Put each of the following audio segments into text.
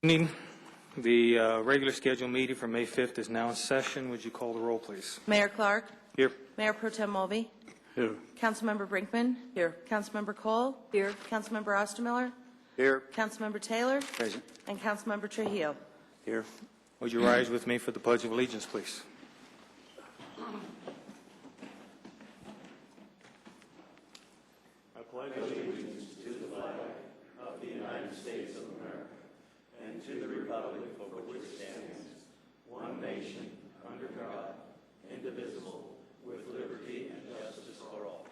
Evening. The regular scheduled meeting for May 5th is now in session. Would you call the roll, please? Mayor Clark. Here. Mayor Pro Tem Mulvey. Here. Councilmember Brinkman. Here. Councilmember Cole. Here. Councilmember Ostermiller. Here. Councilmember Taylor. Present. And Councilmember Trujillo. Here. Would you rise with me for the Pledge of Allegiance, please? I pledge allegiance to the flag of the United States of America and to the republic for which it stands, one nation, under God, indivisible, with liberty and justice for all.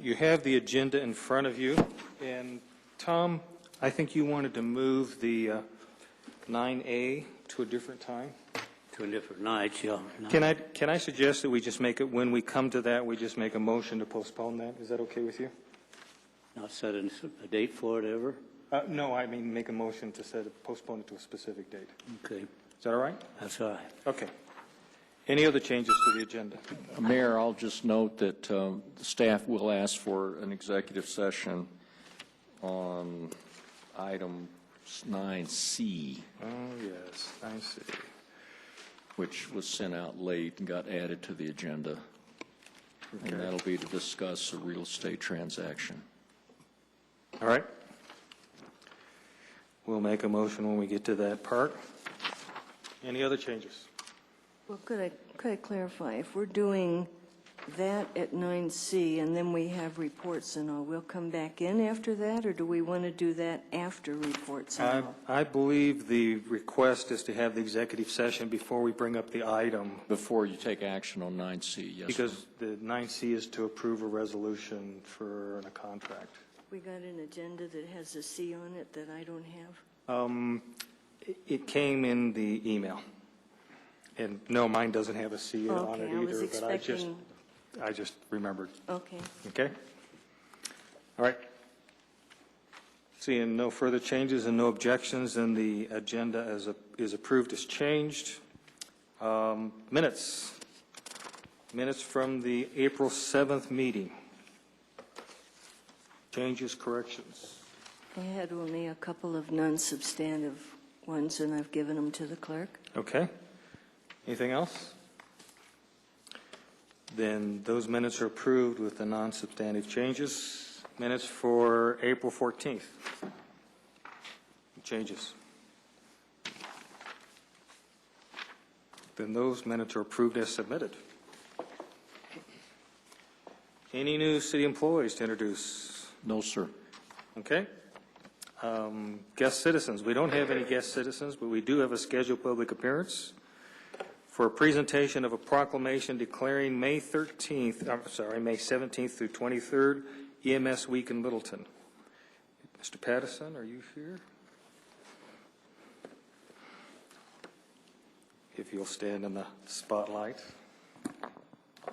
You have the agenda in front of you, and Tom, I think you wanted to move the 9A to a different time. To a different night, yeah. Can I suggest that we just make it, when we come to that, we just make a motion to postpone that? Is that okay with you? Not set a date for it ever? No, I mean make a motion to postpone it to a specific date. Okay, Is that all right? that's all right. Okay. Any other changes to the agenda? Mayor, I'll just note that the staff will ask for an executive session on item 9C, Oh, yes, I see. which was sent out late and got added to the agenda. Okay. And that'll be to discuss a real estate transaction. All right. We'll make a motion when we get to that part. Any other changes? Well, could I clarify? If we're doing that at 9C and then we have reports and all, we'll come back in after that, or do we want to do that after reports and all? I believe the request is to have the executive session before we bring up the item, Before you take action on 9C, yes. because the 9C is to approve a resolution for a contract. We got an agenda that has a C on it that I don't have. It came in the email. And no, mine doesn't have a C on it Okay, I was either, but expecting. I just remembered. Okay. Okay? All right. Seeing no further changes and no objections, then the agenda is approved as changed. Minutes. Minutes from the April 7th meeting. Changes, corrections. I had only a couple of non-substantive ones, and I've given them to the clerk. Okay. Anything else? Then those minutes are approved with the non-substantive changes. Minutes for April 14th. Changes. Then those minutes are approved as submitted. Any new city employees to introduce? No, sir. Okay. Guest citizens. We don't have any guest citizens, but we do have a scheduled public appearance for a presentation of a proclamation declaring May 17th through 23rd EMS Week in Littleton. Mr. Pattison, are you here? If you'll stand in the spotlight.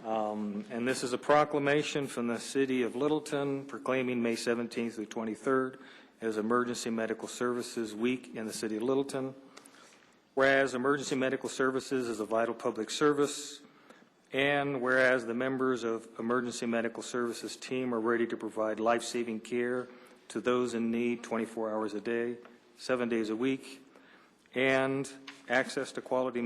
And this is a proclamation from the City of Littleton proclaiming May 17th through 23rd as Emergency Medical Services Week in the City of Littleton. Whereas emergency medical services is a vital public service, and whereas the members of emergency medical services team are ready to provide life-saving care to those in need 24 hours a day, 7 days a week, and access to quality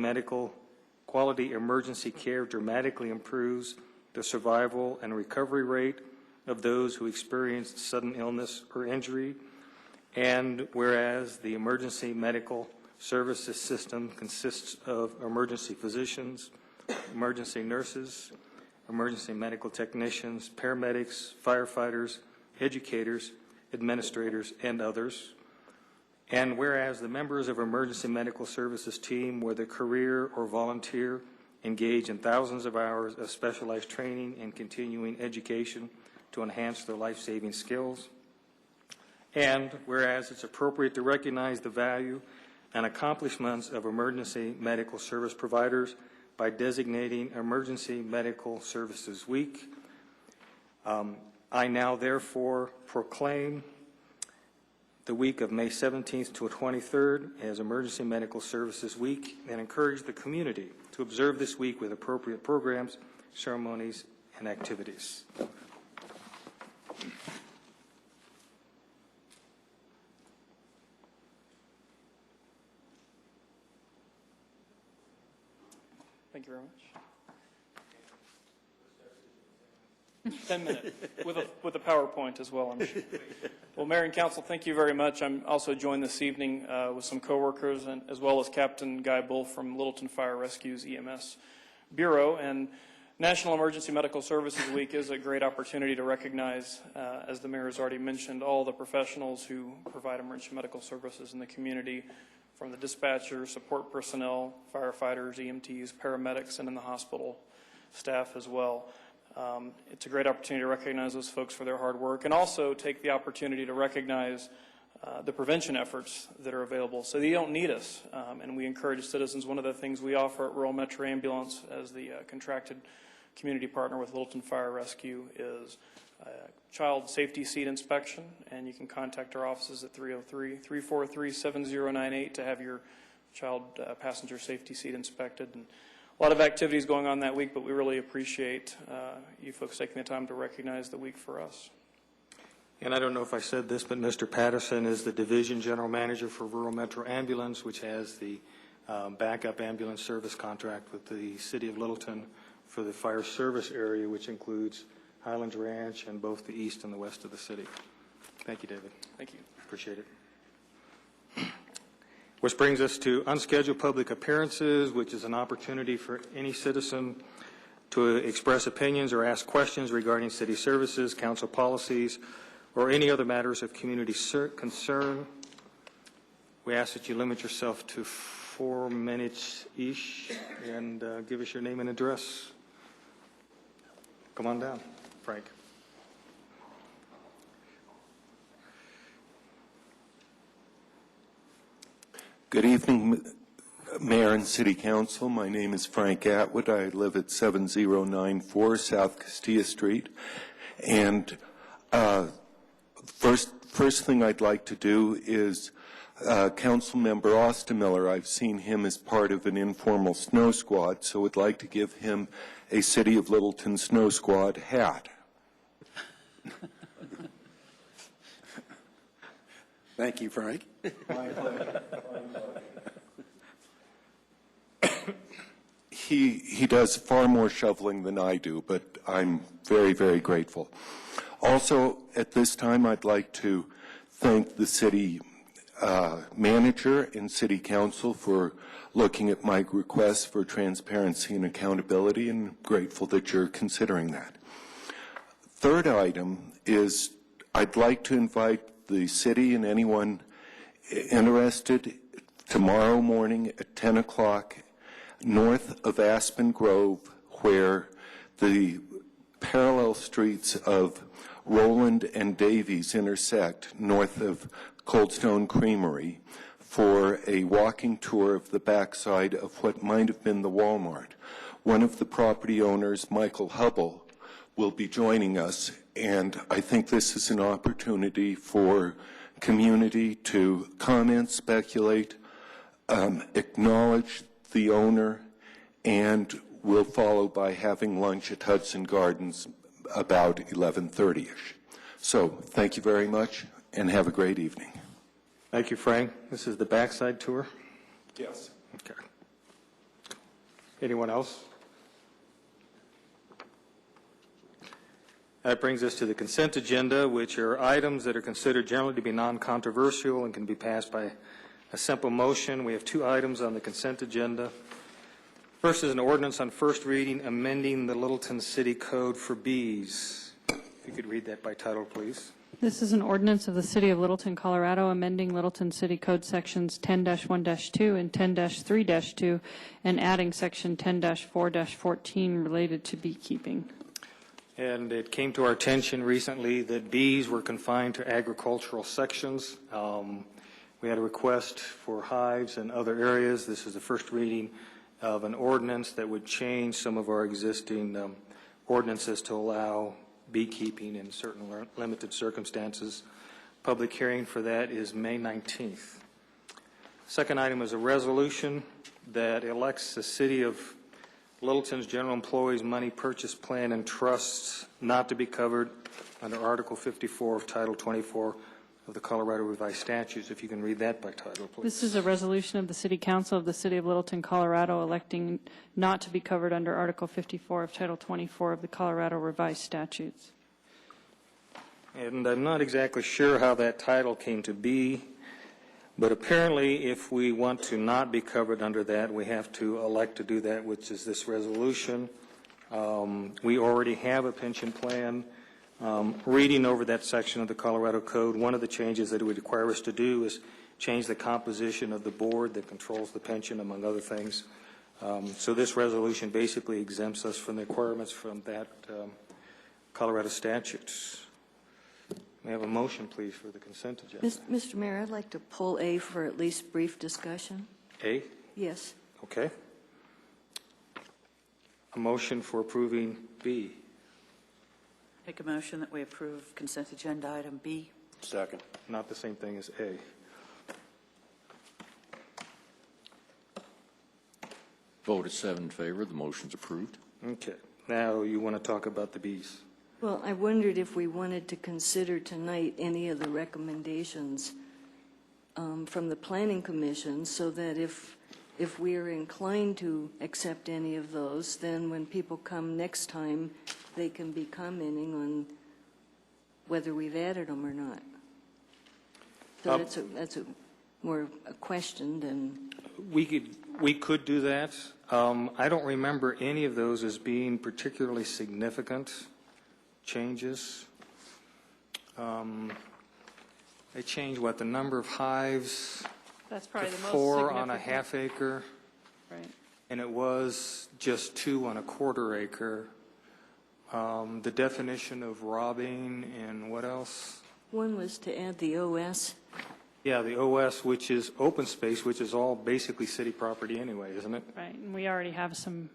emergency care dramatically improves the survival and recovery rate of those who experience sudden illness or injury, and whereas the emergency medical services system consists of emergency physicians, emergency nurses, emergency medical technicians, paramedics, firefighters, educators, administrators, and others. And whereas the members of emergency medical services team, whether career or volunteer, engage in thousands of hours of specialized training and continuing education to enhance their life-saving skills. And whereas it's appropriate to recognize the value and accomplishments of emergency medical service providers by designating Emergency Medical Services Week. I now therefore proclaim the week of May 17th to 23rd as Emergency Medical Services Week and encourage the community to observe this week with appropriate programs, ceremonies, and activities. Thank you very much. 10 minutes with a PowerPoint as well, I'm sure. Well, Mayor and Council, thank you very much. I'm also joined this evening with some coworkers and as well as Captain Guy Bull from Littleton Fire Rescue's EMS Bureau. And National Emergency Medical Services Week is a great opportunity to recognize, as the mayor has already mentioned, all the professionals who provide emergency medical services in the community, from the dispatchers, support personnel, firefighters, EMTs, paramedics, and in the hospital staff as well. It's a great opportunity to recognize those folks for their hard work and also take the opportunity to recognize the prevention efforts that are available so that you don't need us. And we encourage citizens. One of the things we offer at Rural Metro Ambulance as the contracted community partner with Littleton Fire Rescue is child safety seat inspection, and you can contact our offices at 303-343-7098 to have your child passenger safety seat inspected. And a lot of activities going on that week, but we really appreciate you folks taking the time to recognize the week for us. And I don't know if I said this, but Mr. Patterson is the Division General Manager for Rural Metro Ambulance, which has the backup ambulance service contract with the City of Littleton for the fire service area, which includes Highlands Ranch and both the east and the west of the city. Thank you, David. Thank you. Appreciate it. Which brings us to unscheduled public appearances, which is an opportunity for any citizen to express opinions or ask questions regarding city services, council policies, or any other matters of community concern. We ask that you limit yourself to 4 minutes each and give us your name and address. Come on down, Frank. Good evening, Mayor and City Council. My name is Frank Atwood. I live at 7094 South Castilla Street. And first thing I'd like to do is Council Member Ostemiller. I've seen him as part of an informal snow squad, so would like to give him a City of Littleton Snow Squad hat. Thank you, Frank. My pleasure. He does far more shoveling than I do, but I'm very, very grateful. Also, at this time, I'd like to thank the city manager and city council for looking at my request for transparency and accountability, and grateful that you're considering that. Third item is I'd like to invite the city and anyone interested tomorrow morning at 10 o'clock north of Aspen Grove, where the parallel streets of Roland and Davies intersect north of Coldstone Creamery, for a walking tour of the backside of what might have been the Walmart. One of the property owners, Michael Hubble, will be joining us, and I think this is an opportunity for community to comment, speculate, acknowledge the owner, and we'll follow by having lunch at Hudson Gardens about 11:30ish. So thank you very much, and have a great evening. Thank you, Frank. This is the backside tour? Yes. Okay. Anyone else? That brings us to the consent agenda, which are items that are considered generally to be non-controversial and can be passed by a simple motion. We have 2 items on the consent agenda. First is an ordinance on first reading amending the Littleton City Code for bees. If you could read that by title, please. This is an ordinance of the City of Littleton, Colorado, amending Littleton City Code Sections 10-1-2 and 10-3-2 and adding Section 10-4-14 related to beekeeping. And it came to our attention recently that bees were confined to agricultural sections. We had a request for hives in other areas. This is the first reading of an ordinance that would change some of our existing ordinances to allow beekeeping in certain limited circumstances. Public hearing for that is May 19th. Second item is a resolution that elects the City of Littleton's general employees money purchase plan and trusts not to be covered under Article 54 of Title 24 of the Colorado Revised Statutes. If you can read that by title, please. This is a resolution of the City Council of the City of Littleton, Colorado, electing not to be covered under Article 54 of Title 24 of the Colorado Revised Statutes. And I'm not exactly sure how that title came to be, but apparently if we want to not be covered under that, we have to elect to do that, which is this resolution. We already have a pension plan. Reading over that section of the Colorado Code, one of the changes that it would require us to do is change the composition of the board that controls the pension, among other things. So this resolution basically exempts us from the requirements from that Colorado statute. May I have a motion, please, for the consent agenda? Mr. Mayor, I'd like to pull A for at least brief discussion. A? Yes. Okay. A motion for approving B. Make a motion that we approve consent agenda item B. Second. Not the same thing as A. Vote is 7 in favor. The motion's approved. Okay. Now you want to talk about the Bs. Well, I wondered if we wanted to consider tonight any of the recommendations from the Planning Commission, so that if we are inclined to accept any of those, then when people come next time, they can be commenting on whether we've added them or not. So that's more a question than... We could do that. I don't remember any of those as being particularly significant changes. They changed, what, the number of hives That's to probably the most 4 significant. on a half acre, Right. and it was just 2 on a quarter acre. The definition of robbing and what else? One was to add the OS. Yeah, the OS, which is open space, which is all basically city property anyway, isn't it? Right, and we already have some,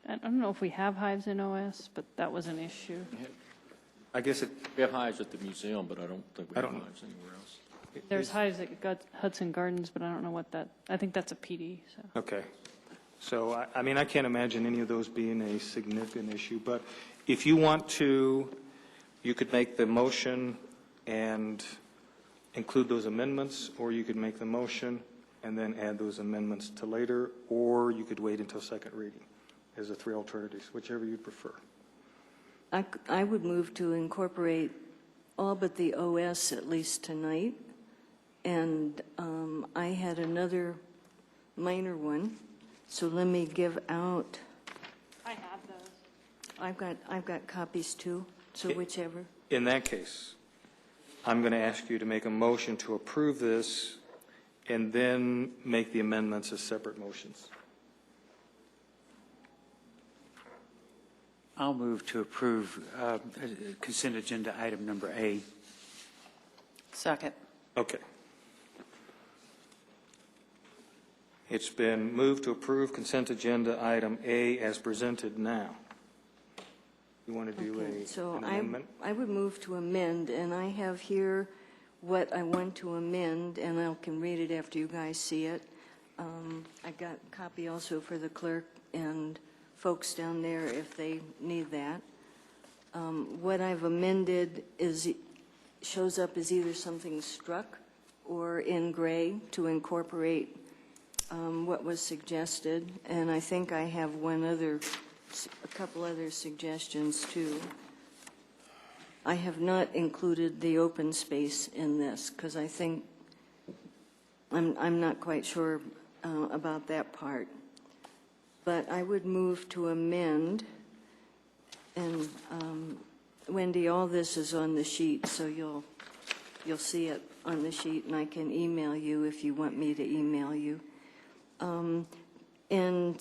I don't know if we have hives in OS, but that was an issue. I guess it, We have hives at the museum, but I don't think we I have don't know. hives anywhere else. There's hives at Hudson Gardens, but I don't know what that, I think that's a PD, so. okay. So, I mean, I can't imagine any of those being a significant issue, but if you want to, you could make the motion and include those amendments, or you could make the motion and then add those amendments to later, or you could wait until second reading. There's the 3 alternatives, whichever you prefer. I would move to incorporate all but the OS at least tonight. And I had another minor one, so let me give out. I have those. I've got copies too, so whichever. In that case, I'm going to ask you to make a motion to approve this and then make the amendments as separate motions. I'll move to approve consent agenda item number A. Second. Okay. It's been moved to approve consent agenda item A as presented now. You want to do Okay, so an amendment? I would move to amend, and I have here what I want to amend, and I can read it after you guys see it. I got a copy also for the clerk and folks down there if they need that. What I've amended shows up as either something struck or in gray to incorporate what was suggested, and I think I have a couple other suggestions too. I have not included the open space in this because I think I'm not quite sure about that part. But I would move to amend, and Wendy, all this is on the sheet, so you'll see it on the sheet, and I can email you if you want me to email you. In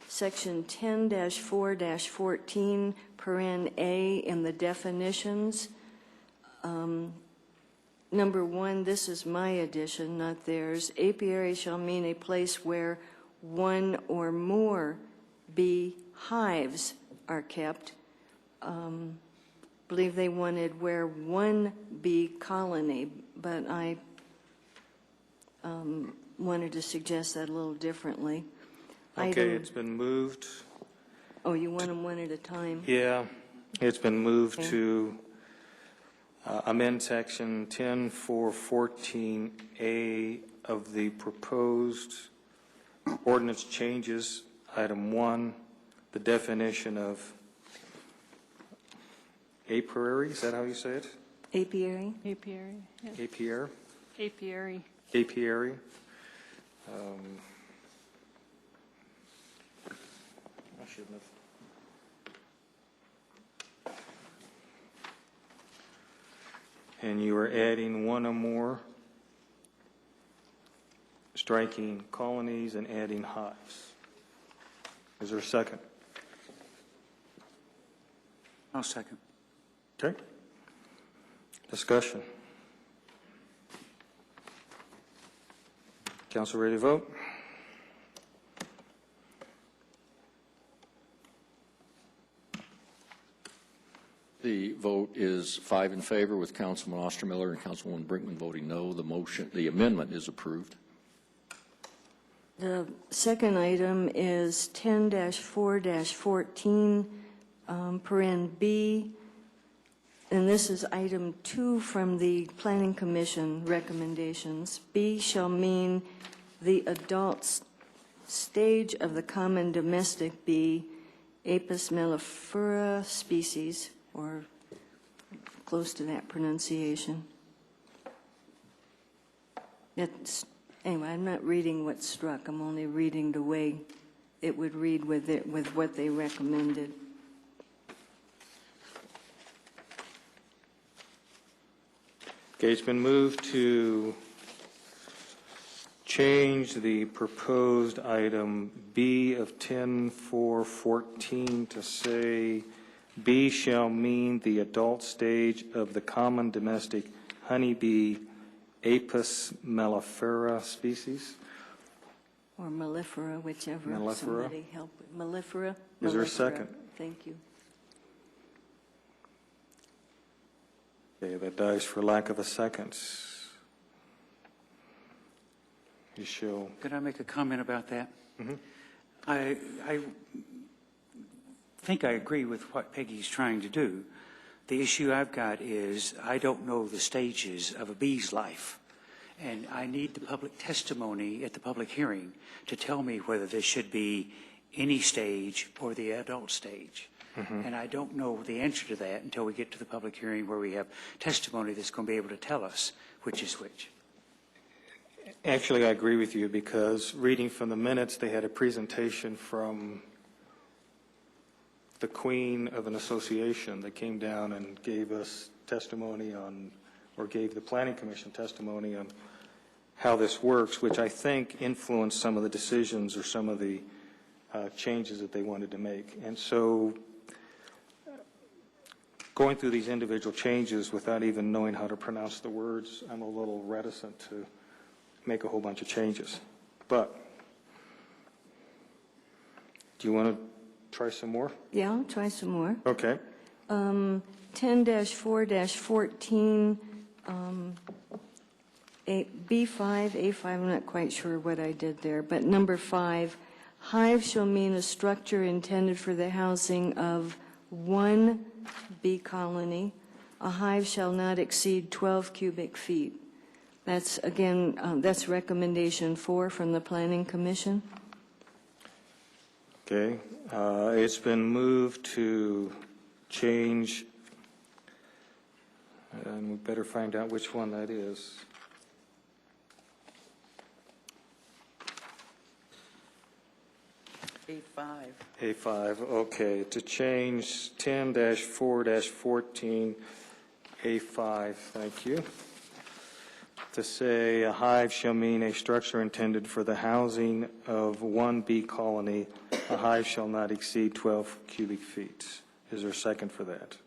section 10-4-14, paren A, in the definitions, number 1, this is my addition, not theirs. Apiary shall mean a place where one or more bee hives are kept. Believe they wanted where one bee colony, but I wanted to suggest that a little differently. Okay, it's been moved. Oh, you want them one at a time? Yeah, it's been moved Okay. to amend section 10-414A of the proposed ordinance changes, item 1, the definition of apiary, is that how you say it? Apiary? Apiary. Yeah. Apiary? Apiary. Apiary. I shouldn't have. And you are adding one or more, striking colonies and adding hives. Is there a second? I'll second. Okay. Discussion. Council ready to vote? The vote is 5 in favor, with Councilman Ostermiller and Councilwoman Brinkman voting no. The amendment is approved. The second item is 10-4-14, paren B, and this is item 2 from the Planning Commission recommendations. B shall mean the adult stage of the common domestic bee, Apis mellifera species, or close to that pronunciation. Anyway, I'm not reading what's struck. I'm only reading the way it would read with what they recommended. Okay, it's been moved to change the proposed item B of 10-4-14 to say B shall mean the adult stage of the common domestic honeybee, Apis mellifera species. Or mellifera, whichever. Mellifera. Somebody help with mellifera. Is there a Mellifera. second? Thank you. Okay, that dies for lack of a second. You show. Could I make a comment about that? I think I agree with what Peggy's trying to do. The issue I've got is I don't know the stages of a bee's life, and I need the public testimony at the public hearing to tell me whether this should be any stage or the adult stage. And I don't know the answer to that until we get to the public hearing where we have testimony that's going to be able to tell us which is which. Actually, I agree with you, because reading from the minutes, they had a presentation from the queen of an association that came down and gave us testimony on, or gave the Planning Commission testimony on how this works, which I think influenced some of the decisions or some of the changes that they wanted to make. And so going through these individual changes without even knowing how to pronounce the words, I'm a little reticent to make a whole bunch of changes. But do you want to try some more? Yeah, I'll try some more. Okay. 10-4-14, B5, A5, I'm not quite sure what I did there, but number 5, hive shall mean a structure intended for the housing of one bee colony. A hive shall not exceed 12 cubic feet. That's, again, that's recommendation 4 from the Planning Commission. Okay. It's been moved to change, and we better find out which one that is. A5. A5, okay, to change 10-4-14, A5, thank you. To say a hive shall mean a structure intended for the housing of one bee colony. A hive shall not exceed 12 cubic feet. Is there a second for that?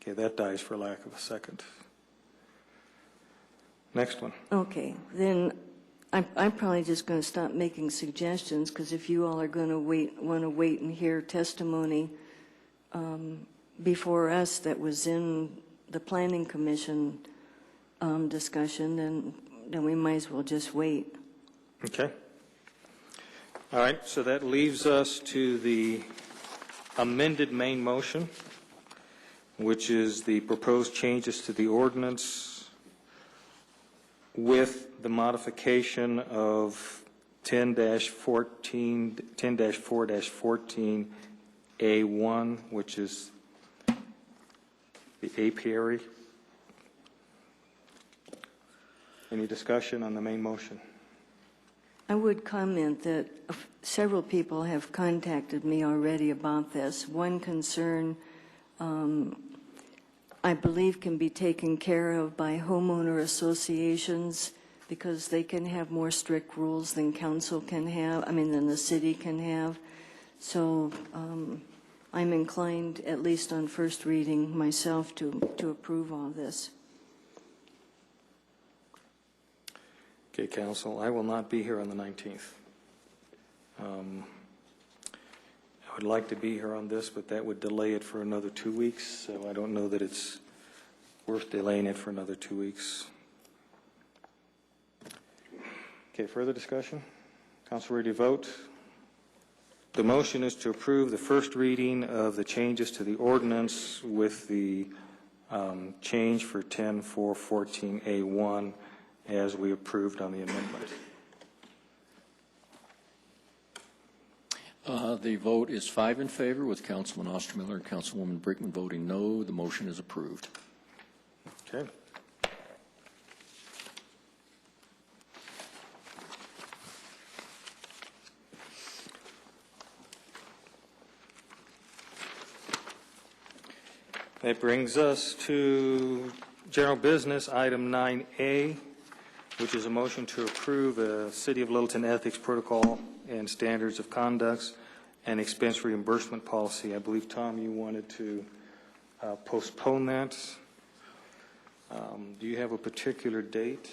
Okay, that dies for lack of a second. Next one. Okay, then I'm probably just going to stop making suggestions, because if you all are going to want to wait and hear testimony before us that was in the Planning Commission discussion, then we might as well just wait. Okay. All right, so that leaves us to the amended main motion. which is the proposed changes to the ordinance with the modification of 10-4-14A1, which is the apiary. Any discussion on the main motion? I would comment that several people have contacted me already about this. One concern, I believe, can be taken care of by homeowner associations because they can have more strict rules than council can have, than the city can have. So I'm inclined, at least on first reading myself, to approve all this. Okay, council, I will not be here on the 19th. I would like to be here on this, but that would delay it for another 2 weeks, so I don't know that it's worth delaying it for another 2 weeks. Okay, further discussion? Council ready to vote? The motion is to approve the first reading of the changes to the ordinance with the change for 10-4-14A1 as we approved on the amendment. The vote is 5 in favor, with Councilman Ostermiller and Councilwoman Brickman voting no. The motion is approved. Okay. That brings us to general business, item 9A, which is a motion to approve a City of Littleton ethics protocol and standards of conduct and expense reimbursement policy. I believe, Tom, you wanted to postpone that. Do you have a particular date?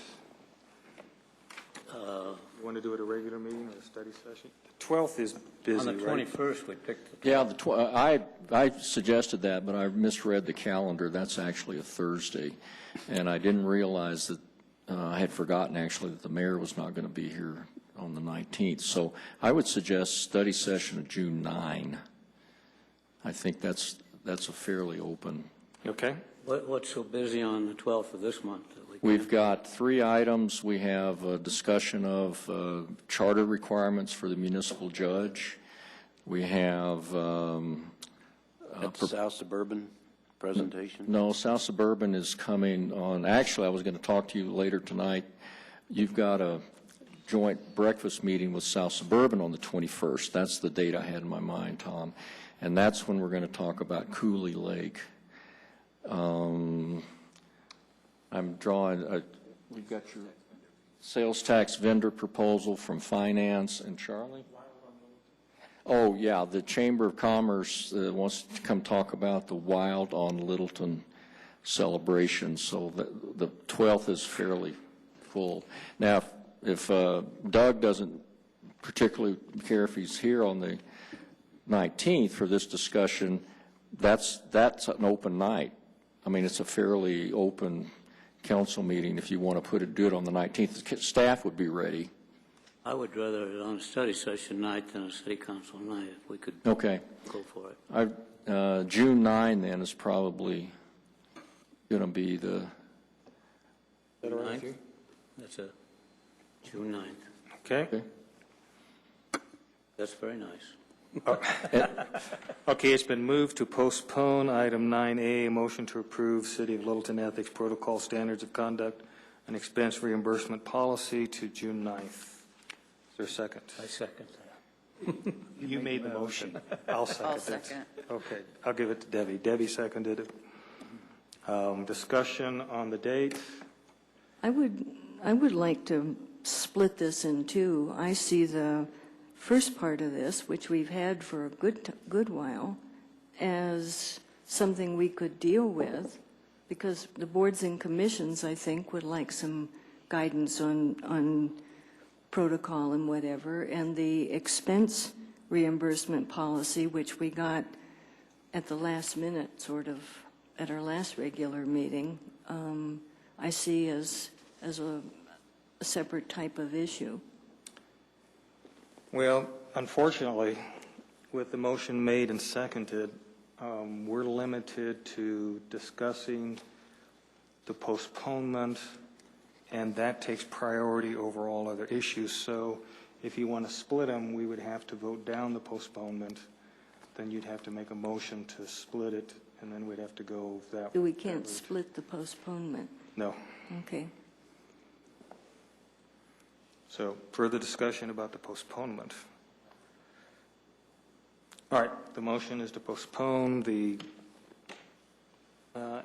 You want to do it at a regular meeting or a study session? The 12th is busy, On the right? 21st, we picked the... Yeah, I suggested that, but I misread the calendar. That's actually a Thursday, and I didn't realize that I had forgotten actually that the mayor was not going to be here on the 19th. So I would suggest study session of June 9. I think that's a fairly open. Okay. What's so busy on the 12th of this month? That We've got 3 items. We have a discussion of charter requirements for the municipal judge. We have South Suburban presentation? No, South Suburban is coming on. Actually, I was going to talk to you later tonight. You've got a joint breakfast meeting with South Suburban on the 21st. That's the date I had in my mind, Tom. And that's when we're going to talk about Cooley Lake. I'm drawing, we've got your sales tax vendor proposal from Finance. And Charlie? Oh, yeah, the Chamber of Commerce wants to come talk about the Wild on Littleton celebration. So the 12th is fairly full. Now, if Doug doesn't particularly care if he's here on the 19th for this discussion, that's an open night. I mean, it's a fairly open council meeting if you want to do it on the 19th. The staff would be ready. I would rather it on a study session night than a city council night, if we could Okay. go for it. June 9 then is probably going to be the... Is that all right with you? That's a June 9th. Okay. That's very nice. Okay, it's been moved to postpone item 9A, a motion to approve City of Littleton Ethics Protocol Standards of Conduct and Expense Reimbursement Policy to June 9th. Is there a second? I second that. You made the motion. I'll second it. Okay, I'll give it to Debbie. Debbie seconded it. Discussion on the date. I would like to split this in two. I see the first part of this, which we've had for a good while, as something we could deal with, because the boards and commissions, I think, would like some guidance on protocol and whatever, and the expense reimbursement policy, which we got at the last minute, sort of, at our last regular meeting, I see as a separate type of issue. Well, unfortunately, with the motion made and seconded, we're limited to discussing the postponement, and that takes priority over all other issues. So if you want to split them, we would have to vote down the postponement. Then you'd have to make a motion to split it, and then we'd have to go that. We can't split the postponement. No. Okay. So further discussion about the postponement. All right, the motion is to postpone the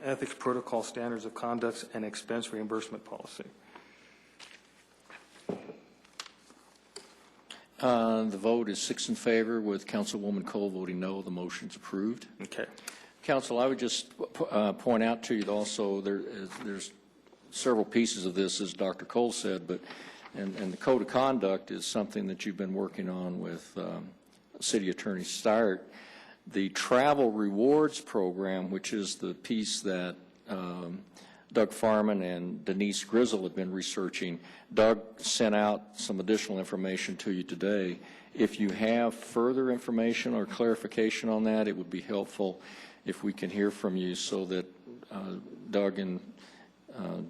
ethics protocol, standards of conduct, and expense reimbursement policy. The vote is 6 in favor, with Councilwoman Cole voting no. The motion's approved. Okay. Council, I would just point out to you also there's several pieces of this, as Dr. Cole said, but and the code of conduct is something that you've been working on with City Attorney Steyert. The travel rewards program, which is the piece that Doug Farman and Denise Grizzle have been researching. Doug sent out some additional information to you today. If you have further information or clarification on that, it would be helpful if we can hear from you so that Doug and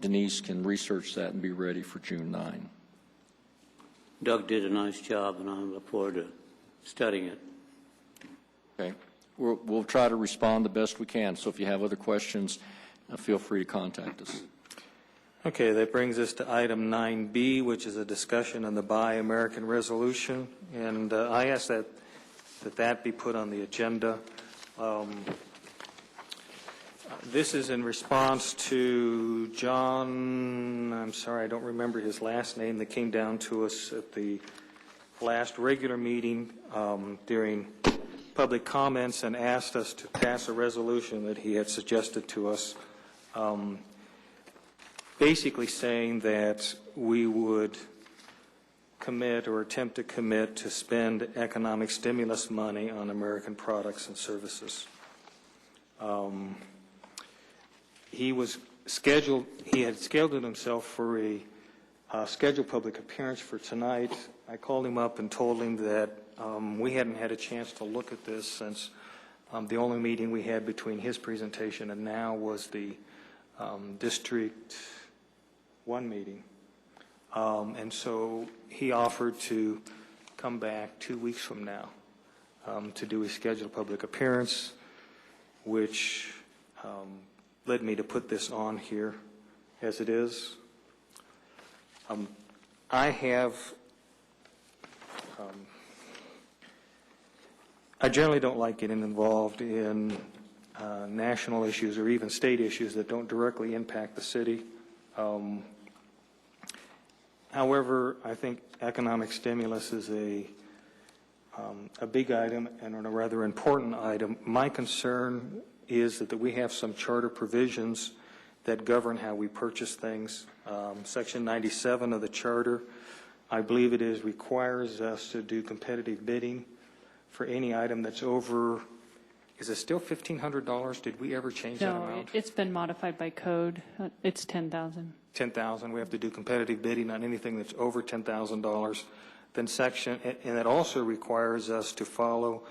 Denise can research that and be ready for June 9. Doug did a nice job, and I look forward to studying it. Okay. We'll try to respond the best we can. So if you have other questions, feel free to contact us. Okay, that brings us to item 9B, which is a discussion on the Buy American resolution. And I ask that be put on the agenda. This is in response to John, I'm sorry, I don't remember his last name, that came down to us at the last regular meeting during public comments and asked us to pass a resolution that he had suggested to us, basically saying that we would commit or attempt to commit to spend economic stimulus money on American products and services. He had scheduled himself for a scheduled public appearance for tonight. I called him up and told him that we hadn't had a chance to look at this since the only meeting we had between his presentation and now was the District 1 meeting. And so he offered to come back 2 weeks from now to do a scheduled public appearance, which led me to put this on here as it is. I generally don't like getting involved in national issues or even state issues that don't directly impact the city. However, I think economic stimulus is a big item and a rather important item. My concern is that we have some charter provisions that govern how we purchase things. Section 97 of the charter, I believe it is, requires us to do competitive bidding for any item that's over, is it still $1,500? Did we ever change that amount? No, it's been modified by code. It's $10,000. $10,000. We have to do competitive bidding on anything that's over $10,000. Then and it also requires us to follow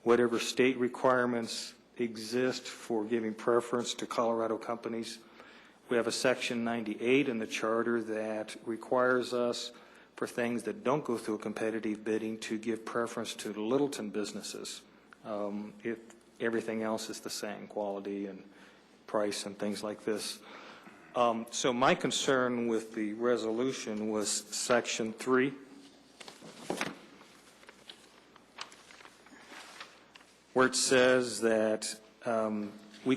whatever state requirements exist for giving preference to Colorado companies. We have a Section 98 in the charter that requires us, for things that don't go through a competitive bidding, to give preference to Littleton businesses if everything else is the same, quality and price and things like this. So my concern with the resolution was Section 3, where it says that we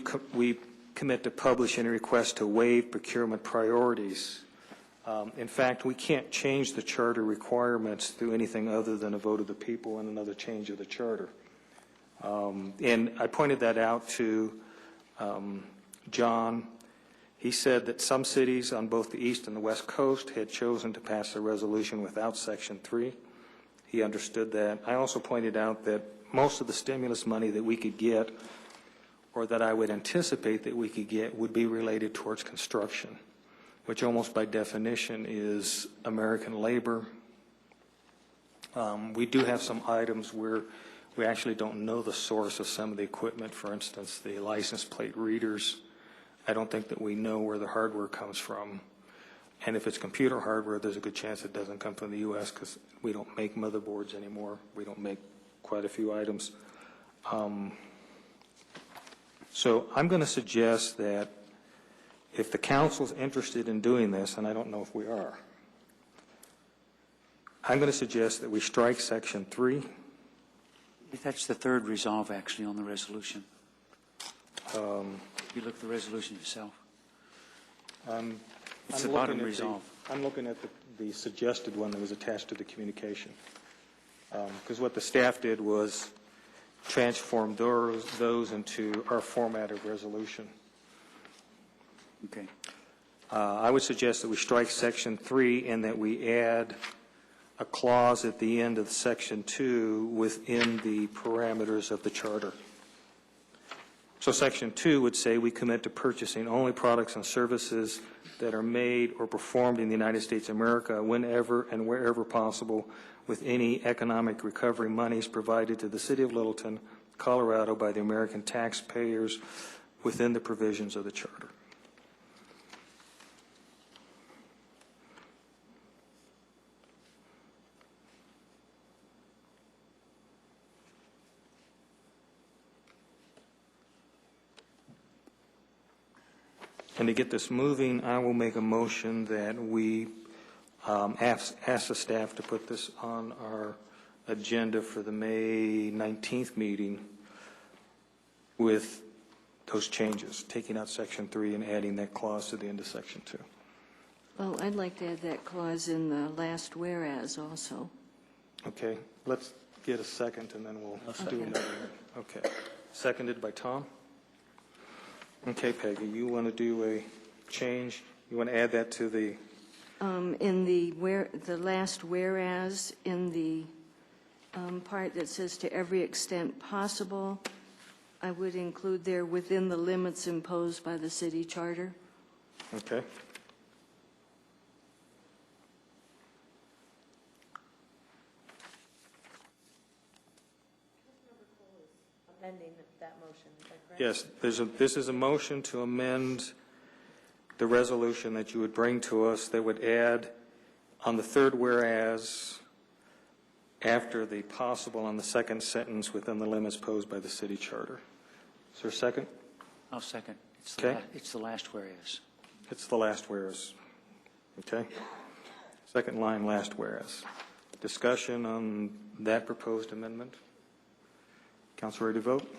commit to publish any request to waive procurement priorities. In fact, we can't change the charter requirements through anything other than a vote of the people and another change of the charter. And I pointed that out to John. He said that some cities on both the East and the West Coast had chosen to pass a resolution without Section 3. He understood that. I also pointed out that most of the stimulus money that we could get, or that I would anticipate that we could get, would be related towards construction, which almost by definition is American labor. We do have some items where We actually don't know the source of some of the equipment, for instance, the license plate readers. I don't think that we know where the hardware comes from. And if it's computer hardware, there's a good chance it doesn't come from the U.S. because we don't make motherboards anymore. We don't make quite a few items. So I'm going to suggest that if the council's interested in doing this, and I don't know if we are, I'm going to suggest that we strike Section 3. That's the third resolve, actually, on the resolution. If you look at the resolution yourself. It's the bottom resolve. I'm looking at the suggested one that was attached to the communication. Because what the staff did was transform those into our formatted resolution. Okay. I would suggest that we strike Section 3 and that we add a clause at the end of Section 2 within the parameters of the charter. So Section 2 would say we commit to purchasing only products and services that are made or performed in the United States of America whenever and wherever possible with any economic recovery monies provided to the City of Littleton, Colorado by the American taxpayers within the provisions of the charter. And to get this moving, I will make a motion that we ask the staff to put this on our agenda for the May 19th meeting with those changes, taking out Section 3 and adding that clause to the end of Section 2. Well, I'd like to add that clause in the last whereas also. Okay, let's get a second and then we'll do another one. Okay, seconded by Tom. Okay, Peggy, you want to do a change? You want to add that to the... In the last whereas, in the part that says to every extent possible, I would include there within the limits imposed by the city charter. Okay. Amending that motion, is that correct? Yes, this is a motion to amend the resolution that you would bring to us that would add on the third whereas after the possible on the second sentence within the limits posed by the city charter. Is there a second? I'll second. Okay. It's the last whereas. It's the last whereas. Okay. Second line, last whereas. Discussion on that proposed amendment? Council ready to vote?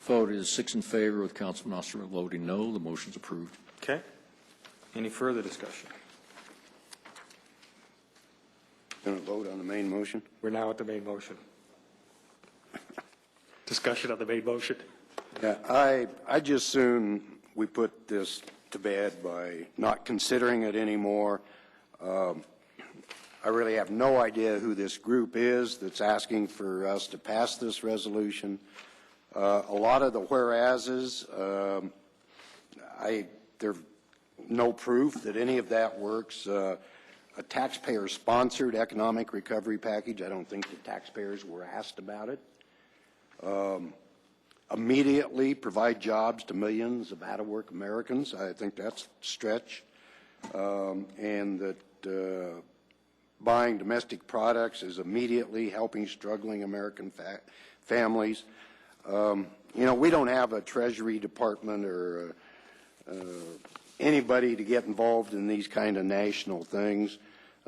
Vote is 6 in favor with Councilman Osterman voting no. The motion's approved. Okay. Any further discussion? Going to vote on the main motion? We're now at the main motion. Discussion on the main motion. Yeah, I just soon we put this to bed by not considering it anymore. I really have no idea who this group is that's asking for us to pass this resolution. A lot of the whereases, there's no proof that any of that works. A taxpayer-sponsored economic recovery package, I don't think the taxpayers were asked about it. Immediately provide jobs to millions of out-of-work Americans, I think that's a stretch. And that buying domestic products is immediately helping struggling American families. You know, we don't have a Treasury Department or anybody to get involved in these kind of national things.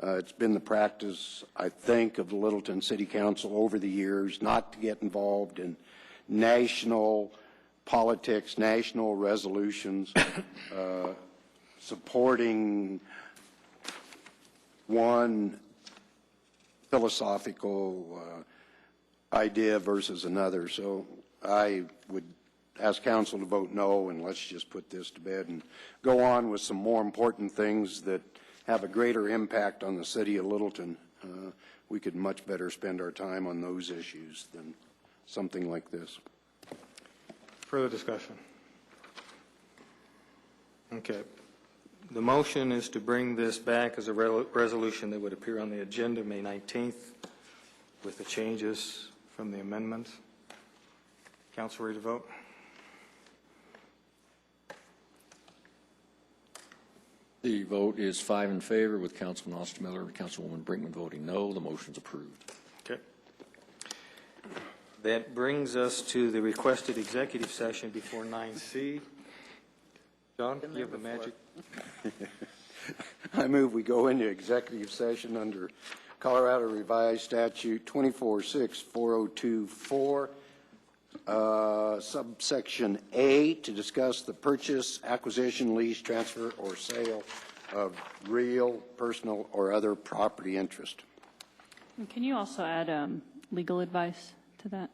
It's been the practice, I think, of the Littleton City Council over the years not to get involved in national politics, national resolutions, supporting one philosophical idea versus another. So I would ask council to vote no, and let's just put this to bed and go on with some more important things that have a greater impact on the city of Littleton. We could much better spend our time on those issues than something like this. Further discussion? Okay. The motion is to bring this back as a resolution that would appear on the agenda May 19th. with the changes from the amendment. Council, ready to vote? The vote is 5 in favor, with Councilman Ostermiller and Councilwoman Brinkman voting no. The motion's approved. Okay. That brings us to the requested executive session before 9C. John, you have the magic. I move we go into executive session under Colorado Revised Statute 246402-4, subsection A, to discuss the purchase, acquisition, lease, transfer, or sale of real, personal, or other property interest. And can you also add legal advice to that,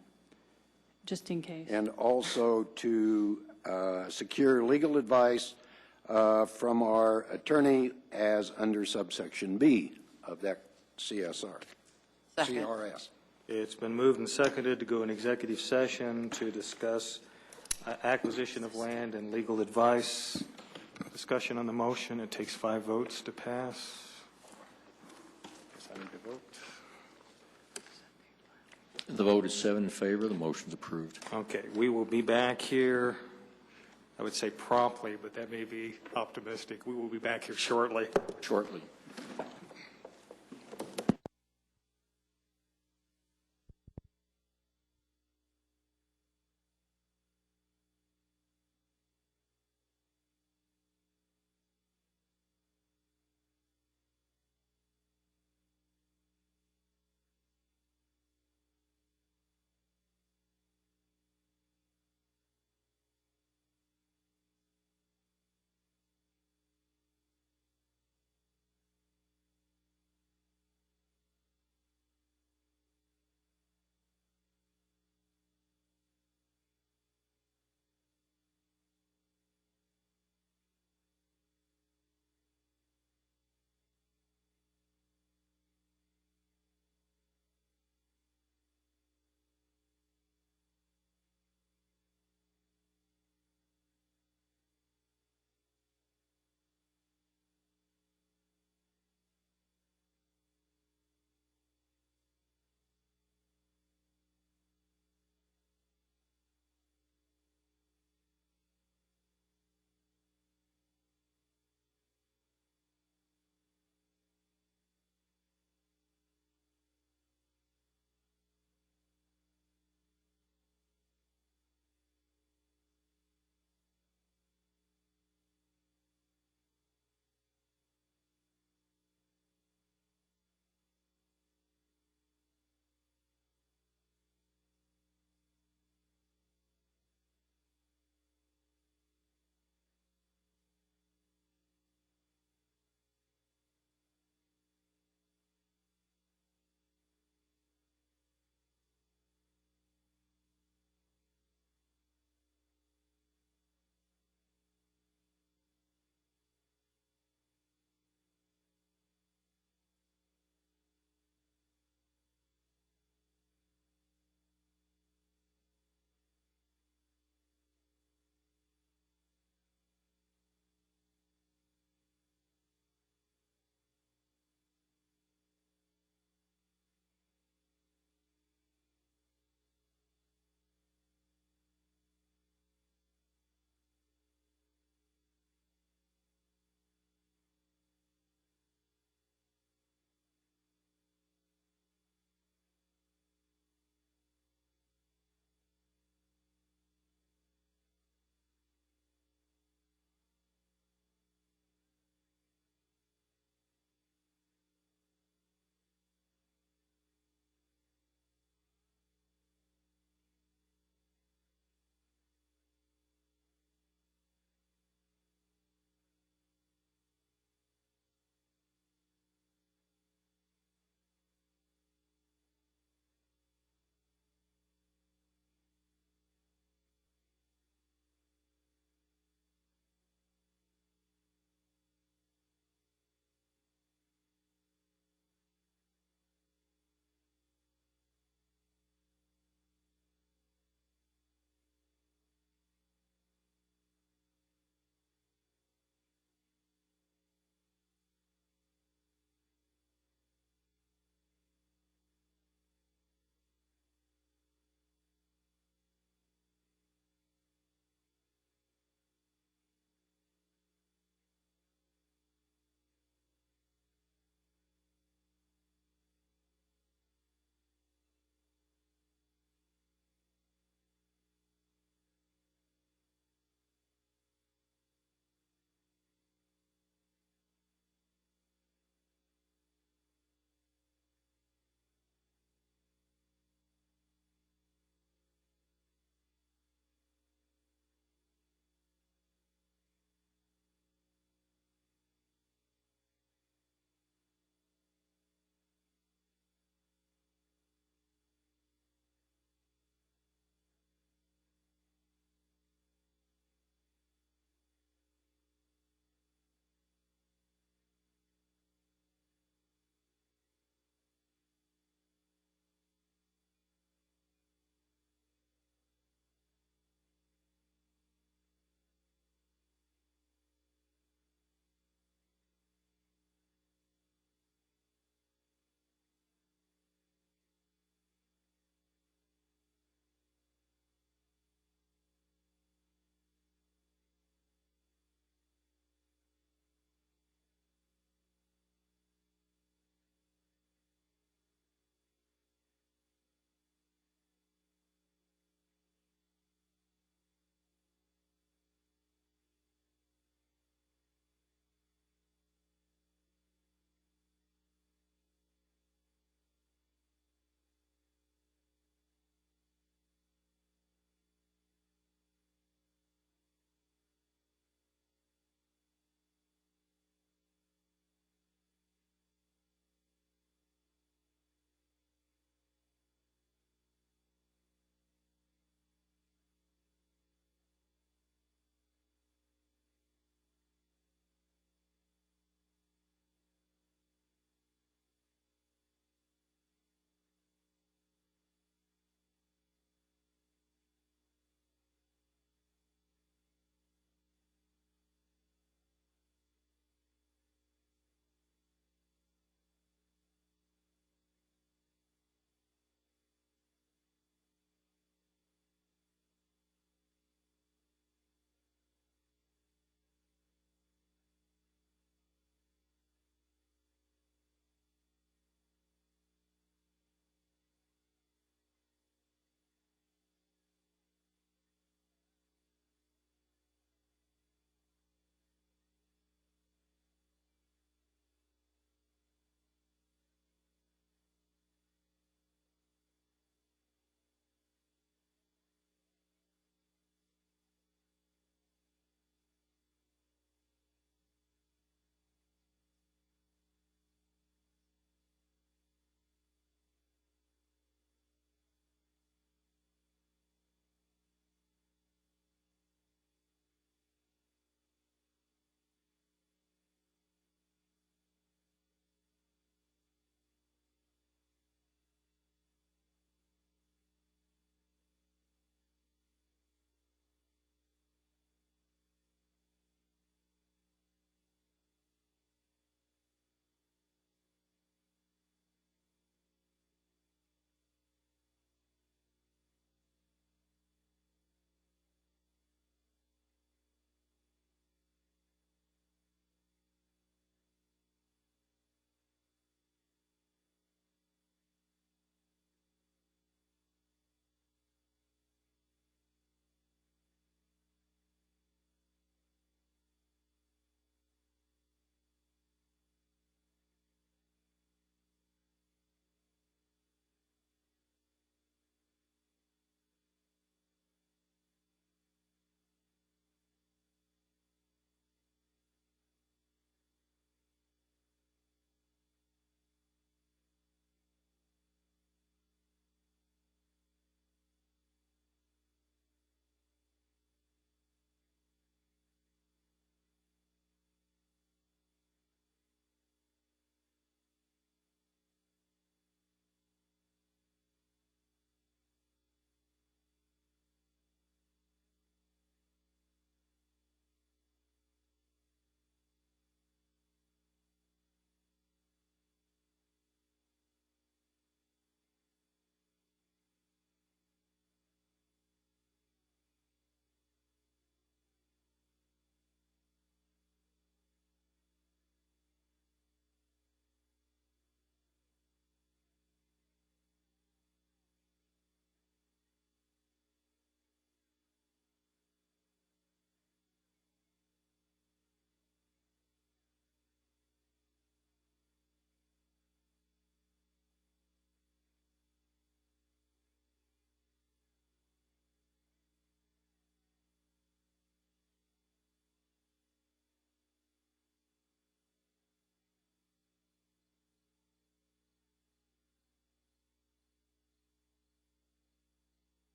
just in case? And also to secure legal advice from our attorney as under subsection B of that CRS. It's been moved and seconded to go in executive session to discuss acquisition of land and legal advice. Discussion on the motion. It takes 5 votes to pass. Guess I need to vote. The vote is 7 in favor. The motion's approved. Okay, we will be back here, I would say promptly, but that may be optimistic. We will be back here shortly. Shortly.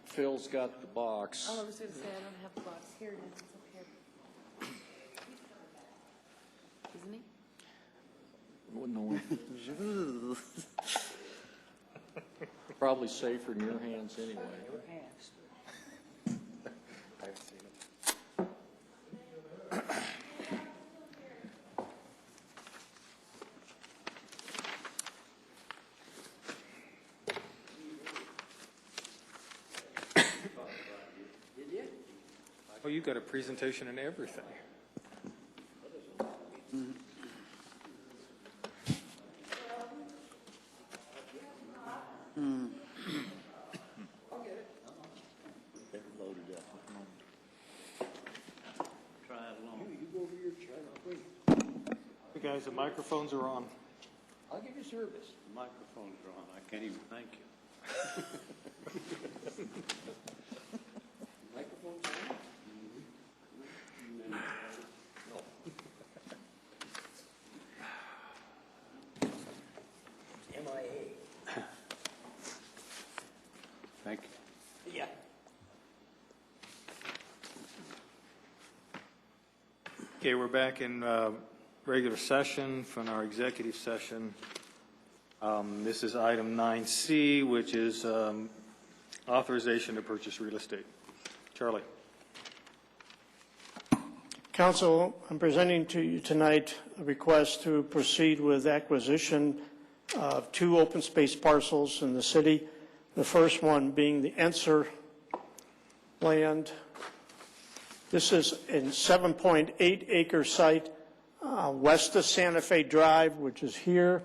Phil's got the box. Oh, I was going to say, I don't have the box. Here it is. It's up here. Isn't he? Probably safer in your hands anyway. Oh, you got a presentation and everything. Try it alone. You guys, the microphones are on. I'll give you service. The microphones are on. I can't even thank you. Microphones on? MIA. Thank you. Yeah. Okay, we're back in regular session from our executive session. This is item 9C, which is authorization to purchase real estate. Charlie. Council, I'm presenting to you tonight a request to proceed with acquisition of 2 open space parcels in the city. The first one being the Enser land. This is a 7.8 acre site west of Santa Fe Drive, which is here,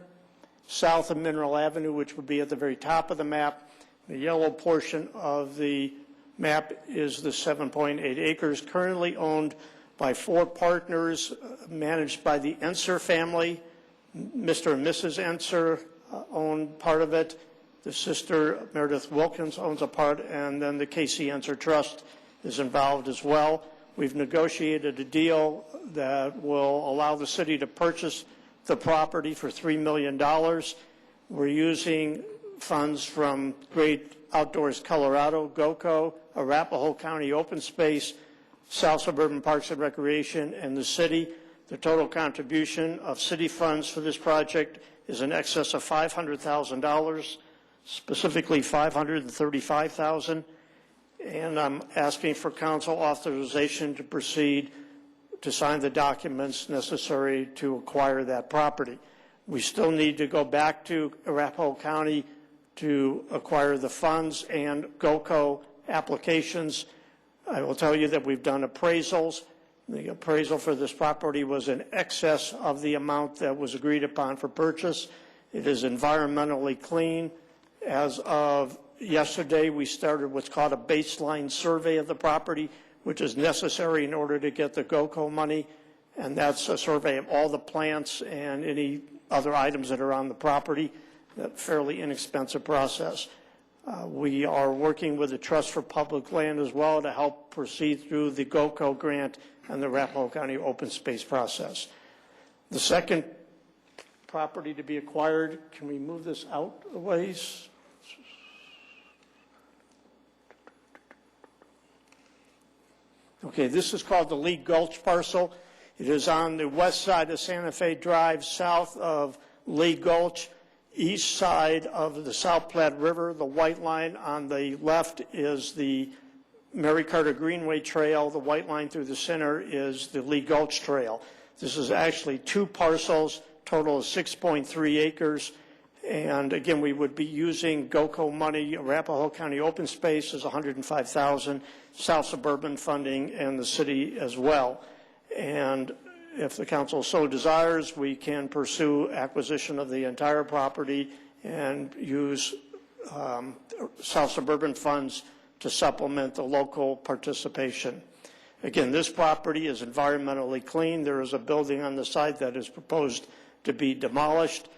south of Mineral Avenue, which would be at the very top of the map. The yellow portion of the map is the 7.8 acres currently owned by 4 partners, managed by the Enser family. Mr. and Mrs. Enser own part of it. The sister, Meredith Wilkins, owns a part, and then the Casey Enser Trust is involved as well. We've negotiated a deal that will allow the city to purchase the property for $3 million. We're using funds from Great Outdoors Colorado, GOCO, Arapahoe County Open Space, South Suburban Parks and Recreation, and the city. The total contribution of city funds for this project is in excess of $500,000, specifically $535,000. And I'm asking for council authorization to proceed to sign the documents necessary to acquire that property. We still need to go back to Arapahoe County to acquire the funds and GOCO applications. I will tell you that we've done appraisals. The appraisal for this property was in excess of the amount that was agreed upon for purchase. It is environmentally clean. As of yesterday, we started what's called a baseline survey of the property, which is necessary in order to get the GOCO money, and that's a survey of all the plants and any other items that are on the property. A fairly inexpensive process. We are working with the Trust for Public Land as well to help proceed through the GOCO grant and the Arapahoe County open space process. The second property to be acquired, can we move this out a ways? Okay, this is called the Lee Gulch parcel. It is on the west side of Santa Fe Drive, south of Lee Gulch, east side of the South Platte River. The white line on the left is the Mary Carter Greenway Trail. The white line through the center is the Lee Gulch Trail. This is actually 2 parcels, total of 6.3 acres. And again, we would be using GOCO money. Arapahoe County Open Space is $105,000, South Suburban funding, and the city as well. And if the council so desires, we can pursue acquisition of the entire property and use South Suburban funds to supplement the local participation. Again, this property is environmentally clean. There is a building on the site that is proposed to be demolished.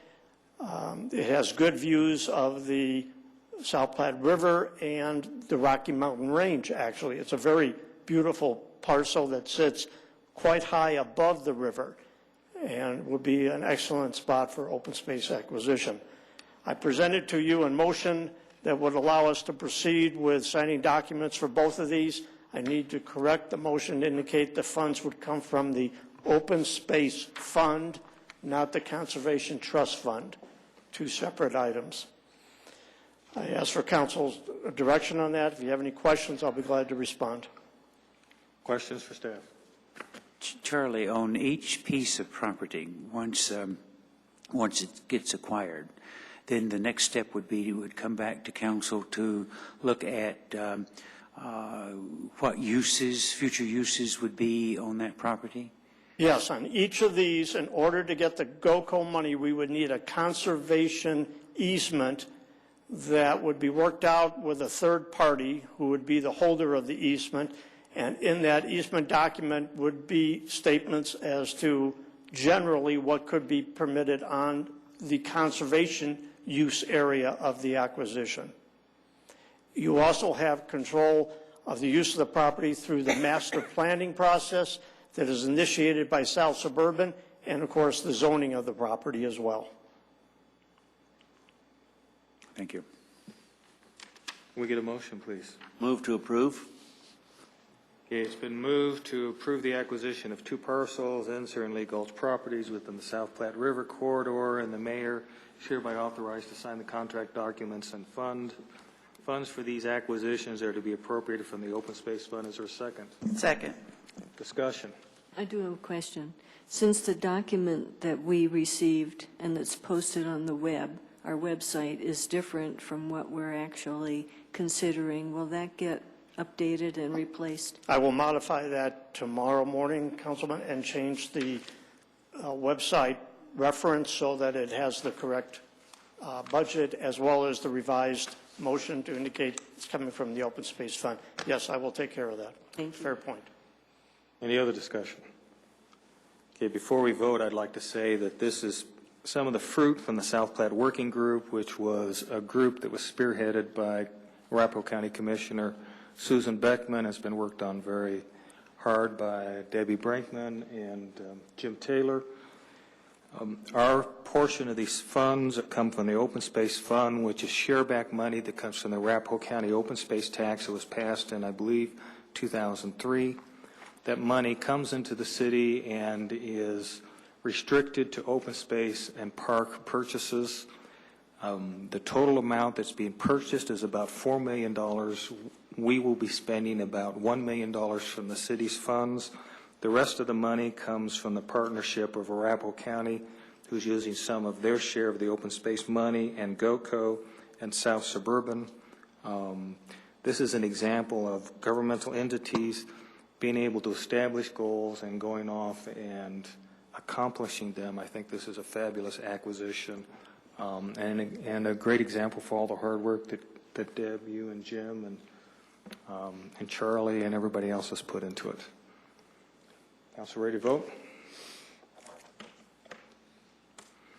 It has good views of the South Platte River and the Rocky Mountain Range, actually. It's a very beautiful parcel that sits quite high above the river and would be an excellent spot for open space acquisition. I presented to you in motion that would allow us to proceed with signing documents for both of these. I need to correct the motion to indicate the funds would come from the Open Space Fund, not the Conservation Trust Fund, two separate items. I ask for council's direction on that. If you have any questions, I'll be glad to respond. Questions for staff? Charlie, on each piece of property, once it gets acquired, then the next step would be, would come back to council to look at what uses, future uses would be on that property? Yes, on each of these, in order to get the GOCO money, we would need a conservation easement that would be worked out with a third party who would be the holder of the easement. And in that easement document would be statements as to generally what could be permitted on the conservation use area of the acquisition. You also have control of the use of the property through the master planning process that is initiated by South Suburban, and of course the zoning of the property as well. Thank you. Can we get a motion, please? Move to approve. Okay, it's been moved to approve the acquisition of two parcels in Lee Gulch properties within the South Platte River corridor, and the mayor is hereby authorized to sign the contract documents and funds for these acquisitions are to be appropriated from the open space fund. Is there a second? Second. Discussion. I do have a question. Since the document that we received and that's posted on the web, our website, is different from what we're actually considering, will that get updated and replaced? I will modify that tomorrow morning, Councilman, and change the website reference so that it has the correct budget as well as the revised motion to indicate it's coming from the Open Space Fund. Yes, I will take care of that. Thank you. Fair point. Any other discussion? Okay, before we vote, I'd like to say that this is some of the fruit from the South Platte Working Group, which was a group that was spearheaded by Arapahoe County Commissioner Susan Beckman. Has been worked on very hard by Debbie Brinkman and Jim Taylor. Our portion of these funds that come from the Open Space Fund, which is shareback money that comes from the Arapahoe County Open Space Tax that was passed in, I believe, 2003. That money comes into the city and is restricted to open space and park purchases. The total amount that's being purchased is about $4 million. We will be spending about $1 million from the city's funds. The rest of the money comes from the partnership of Arapahoe County, who's using some of their share of the open space money, and GOCO and South Suburban. This is an example of governmental entities being able to establish goals and going off and accomplishing them. I think this is a fabulous acquisition and a great example for all the hard work that Deb, you and Jim and Charlie and everybody else has put into it. Council ready to vote?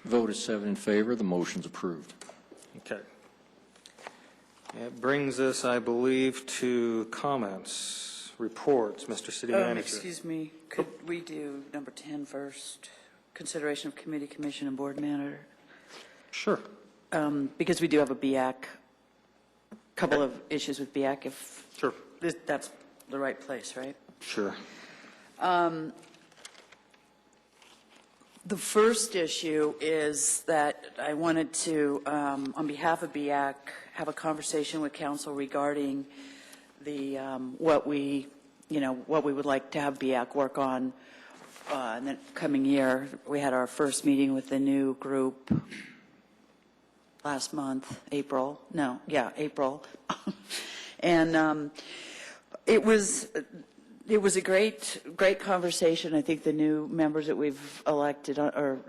Vote is 7 in favor. The motion's approved. Okay. It brings us, I believe, to comments, reports. Mr. City Manager. Excuse me, could we do number 10 first? Consideration of committee, commission, and board matter? Sure. Because we do have a BIAC, couple of issues with BIAC, if Sure. that's the right place, right? Sure. The first issue is that I wanted to, on behalf of BIAC, have a conversation with council regarding the what we would like to have BIAC work on in the coming year. We had our first meeting with the new group last month, April. And it was a great conversation. I think the new members that we've elected or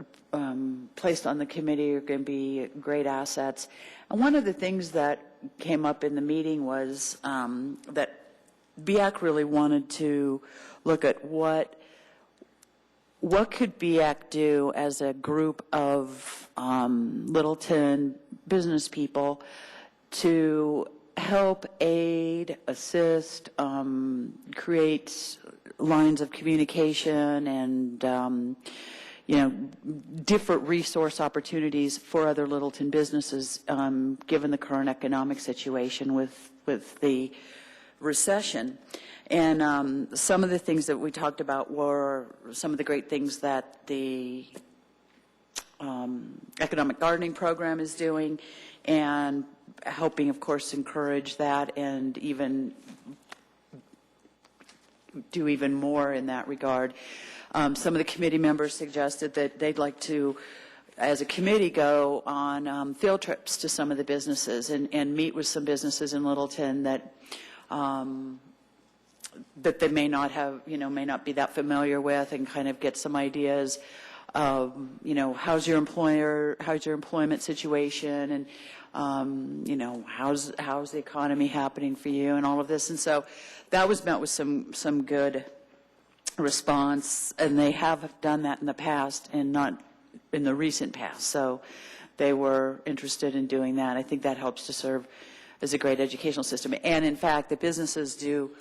placed on the committee are going to be great assets. And one of the things that came up in the meeting was that BIAC really wanted to look at what could BIAC do as a group of Littleton business people to help aid, assist, create lines of communication, and different resource opportunities for other Littleton businesses, given the current economic situation with the recession. And some of the things that we talked about were some of the great things that the economic gardening program is doing, and helping, of course, encourage that and even do even more in that regard. Some of the committee members suggested that they'd like to, as a committee, go on field trips to some of the businesses and meet with some businesses in Littleton that that they may not have, may not be that familiar with, and kind of get some ideas of, how's your employment situation, and how's the economy happening for you, and all of this. And so that was met with some good response, and they have done that in the past and not in the recent past. So they were interested in doing that. I think that helps to serve as a great educational system. And in fact, the businesses do,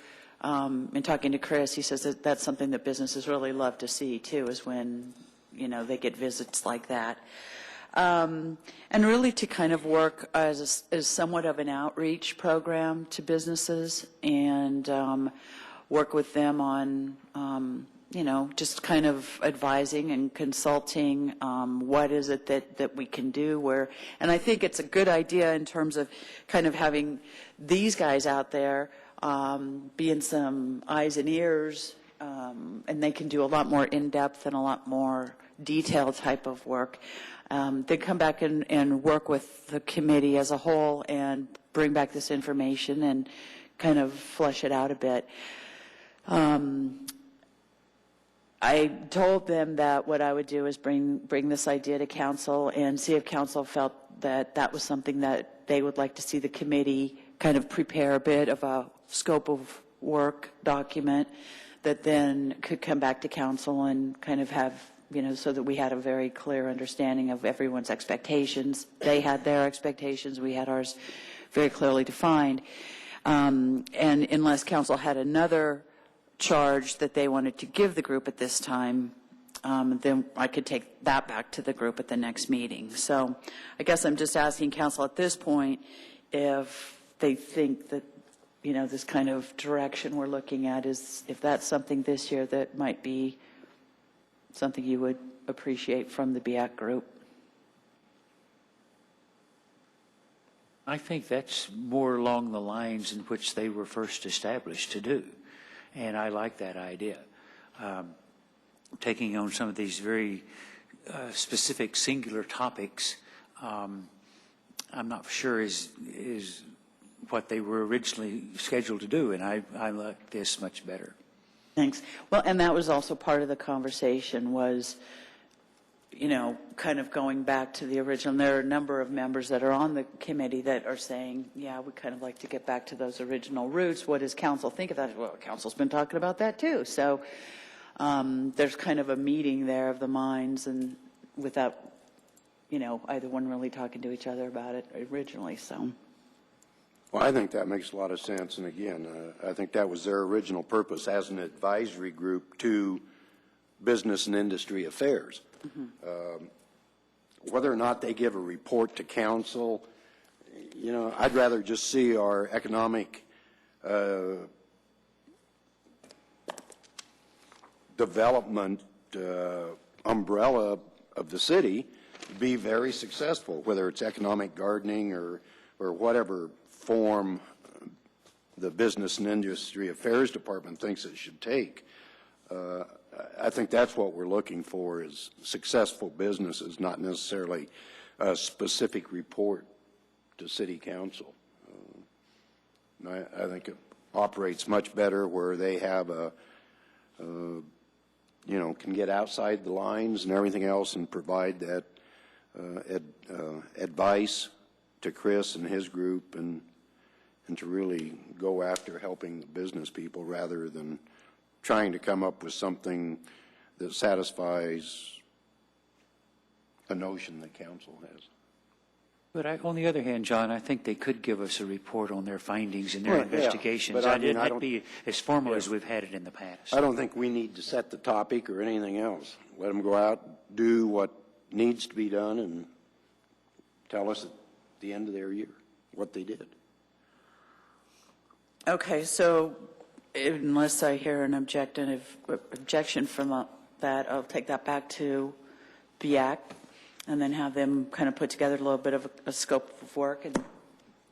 in talking to Chris, he says that that's something that businesses really love to see too, is when, they get visits like that. And really to kind of work as somewhat of an outreach program to businesses, and work with them on, just kind of advising and consulting what is it that we can do where. And I think it's a good idea in terms of kind of having these guys out there being some eyes and ears, and they can do a lot more in-depth and a lot more detailed type of work. They come back and work with the committee as a whole and bring back this information and kind of flesh it out a bit. I told them that what I would do is bring this idea to council and see if council felt that that was something that they would like to see the committee kind of prepare a bit of a scope of work document that then could come back to council and kind of have, so that we had a very clear understanding of everyone's expectations. They had their expectations, we had ours very clearly defined. And unless council had another charge that they wanted to give the group at this time, then I could take that back to the group at the next meeting. So I guess I'm just asking council at this point if they think that, this kind of direction we're looking at is, if that's something this year that might be something you would appreciate from the BIAC group. I think that's more along the lines in which they were first established to do. And I like that idea. Taking on some of these very specific singular topics, I'm not sure is what they were originally scheduled to do, and I like this much better. Thanks. Well, and that was also part of the conversation was, kind of going back to the original. There are a number of members that are on the committee that are saying, yeah, we'd kind of like to get back to those original roots. What does council think of that? Well, council's been talking about that too. So there's kind of a meeting there of the minds, and without, either one really talking to each other about it originally. So. Well, I think that makes a lot of sense. And again, I think that was their original purpose as an advisory group to business and industry affairs. Mm-hmm. Whether or not they give a report to council, I'd rather just see our economic development umbrella of the city be very successful, whether it's economic gardening or whatever form the Business and Industry Affairs Department thinks it should take. I think that's what we're looking for, is successful businesses, not necessarily a specific report to City Council. I think it operates much better where they have can get outside the lines and everything else and provide that advice to Chris and his group, and to really go after helping the business people rather than trying to come up with something that satisfies a notion that council has. But on the other hand, John, I think they could give us a report on their findings and their Well, yeah, investigations. but I mean, It I might don't- be as formal as we've had it in the past. I don't think we need to set the topic or anything else. Let them go out, do what needs to be done, and tell us at the end of their year what they did. Okay, so unless I hear an objection from that, I'll take that back to BIAC and then have them kind of put together a little bit of a scope of work and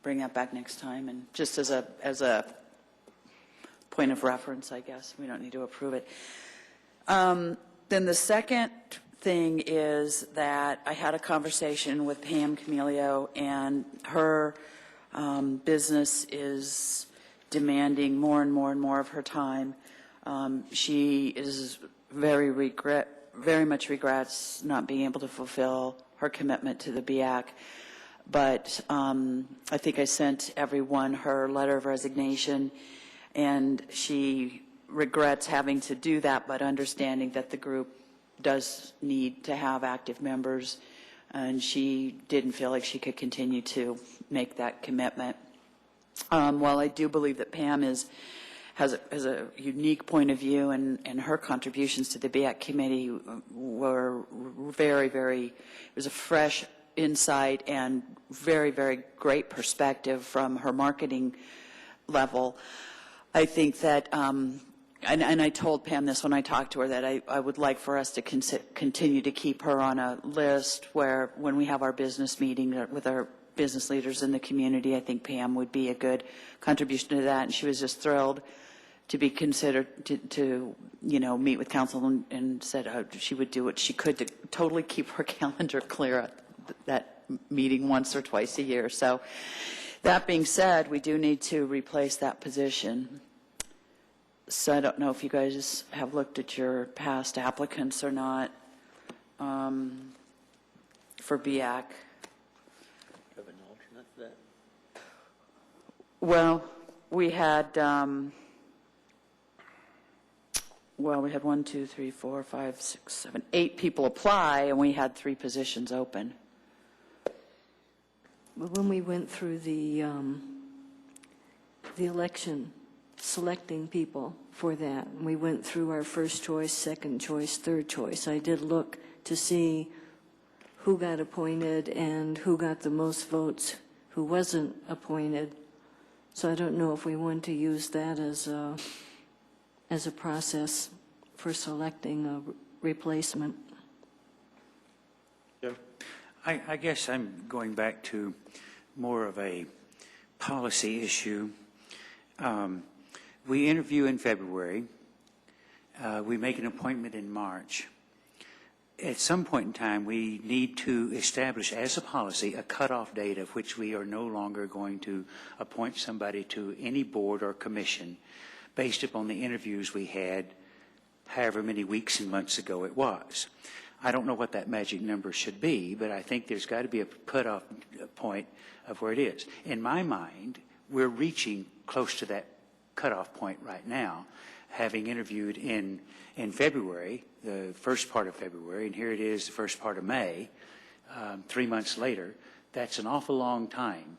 bring that back next time. And just as a point of reference, I guess, we don't need to approve it. Then the second thing is that I had a conversation with Pam Camilio, and her business is demanding more and more and more of her time. She is very much regrets not being able to fulfill her commitment to the BIAC. But I think I sent everyone her letter of resignation, and she regrets having to do that, but understanding that the group does need to have active members, and she didn't feel like she could continue to make that commitment. While I do believe that Pam has a unique point of view, and her contributions to the BIAC committee were very, it was a fresh insight and very, very great perspective from her marketing level. I think that, and I told Pam this when I talked to her, that I would like for us to continue to keep her on a list where when we have our business meeting with our business leaders in the community, I think Pam would be a good contribution to that. And she was just thrilled to be considered to meet with council, and said she would do what she could to totally keep her calendar clear at that meeting once or twice a year. So that being said, we do need to replace that position. So I don't know if you guys have looked at your past applicants or not for BIAC. Have an alternate for that? Well, we had 1, 2, 3, 4, 5, 6, 7, 8 people apply, and we had 3 positions open. When we went through the election, selecting people for that, and we went through our first choice, second choice, third choice, I did look to see who got appointed and who got the most votes, who wasn't appointed. So I don't know if we want to use that as a process for selecting a replacement. Jim? I guess I'm going back to more of a policy issue. We interview in February. We make an appointment in March. At some point in time, we need to establish as a policy a cutoff date of which we are no longer going to appoint somebody to any board or commission based upon the interviews we had however many weeks and months ago it was. I don't know what that magic number should be, but I think there's got to be a cutoff point of where it is. In my mind, we're reaching close to that cutoff point right now, having interviewed in February, the first part of February, and here it is the first part of May, 3 months later. That's an awful long time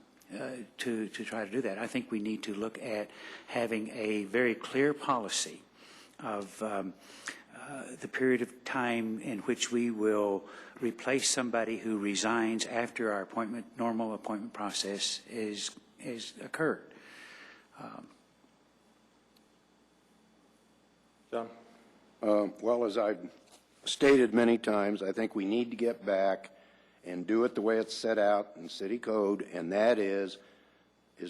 to try to do that. I think we need to look at having a very clear policy of the period of time in which we will replace somebody who resigns after our normal appointment process is occurred. John? Well, as I've stated many times, I think we need to get back and do it the way it's set out in city code, and that is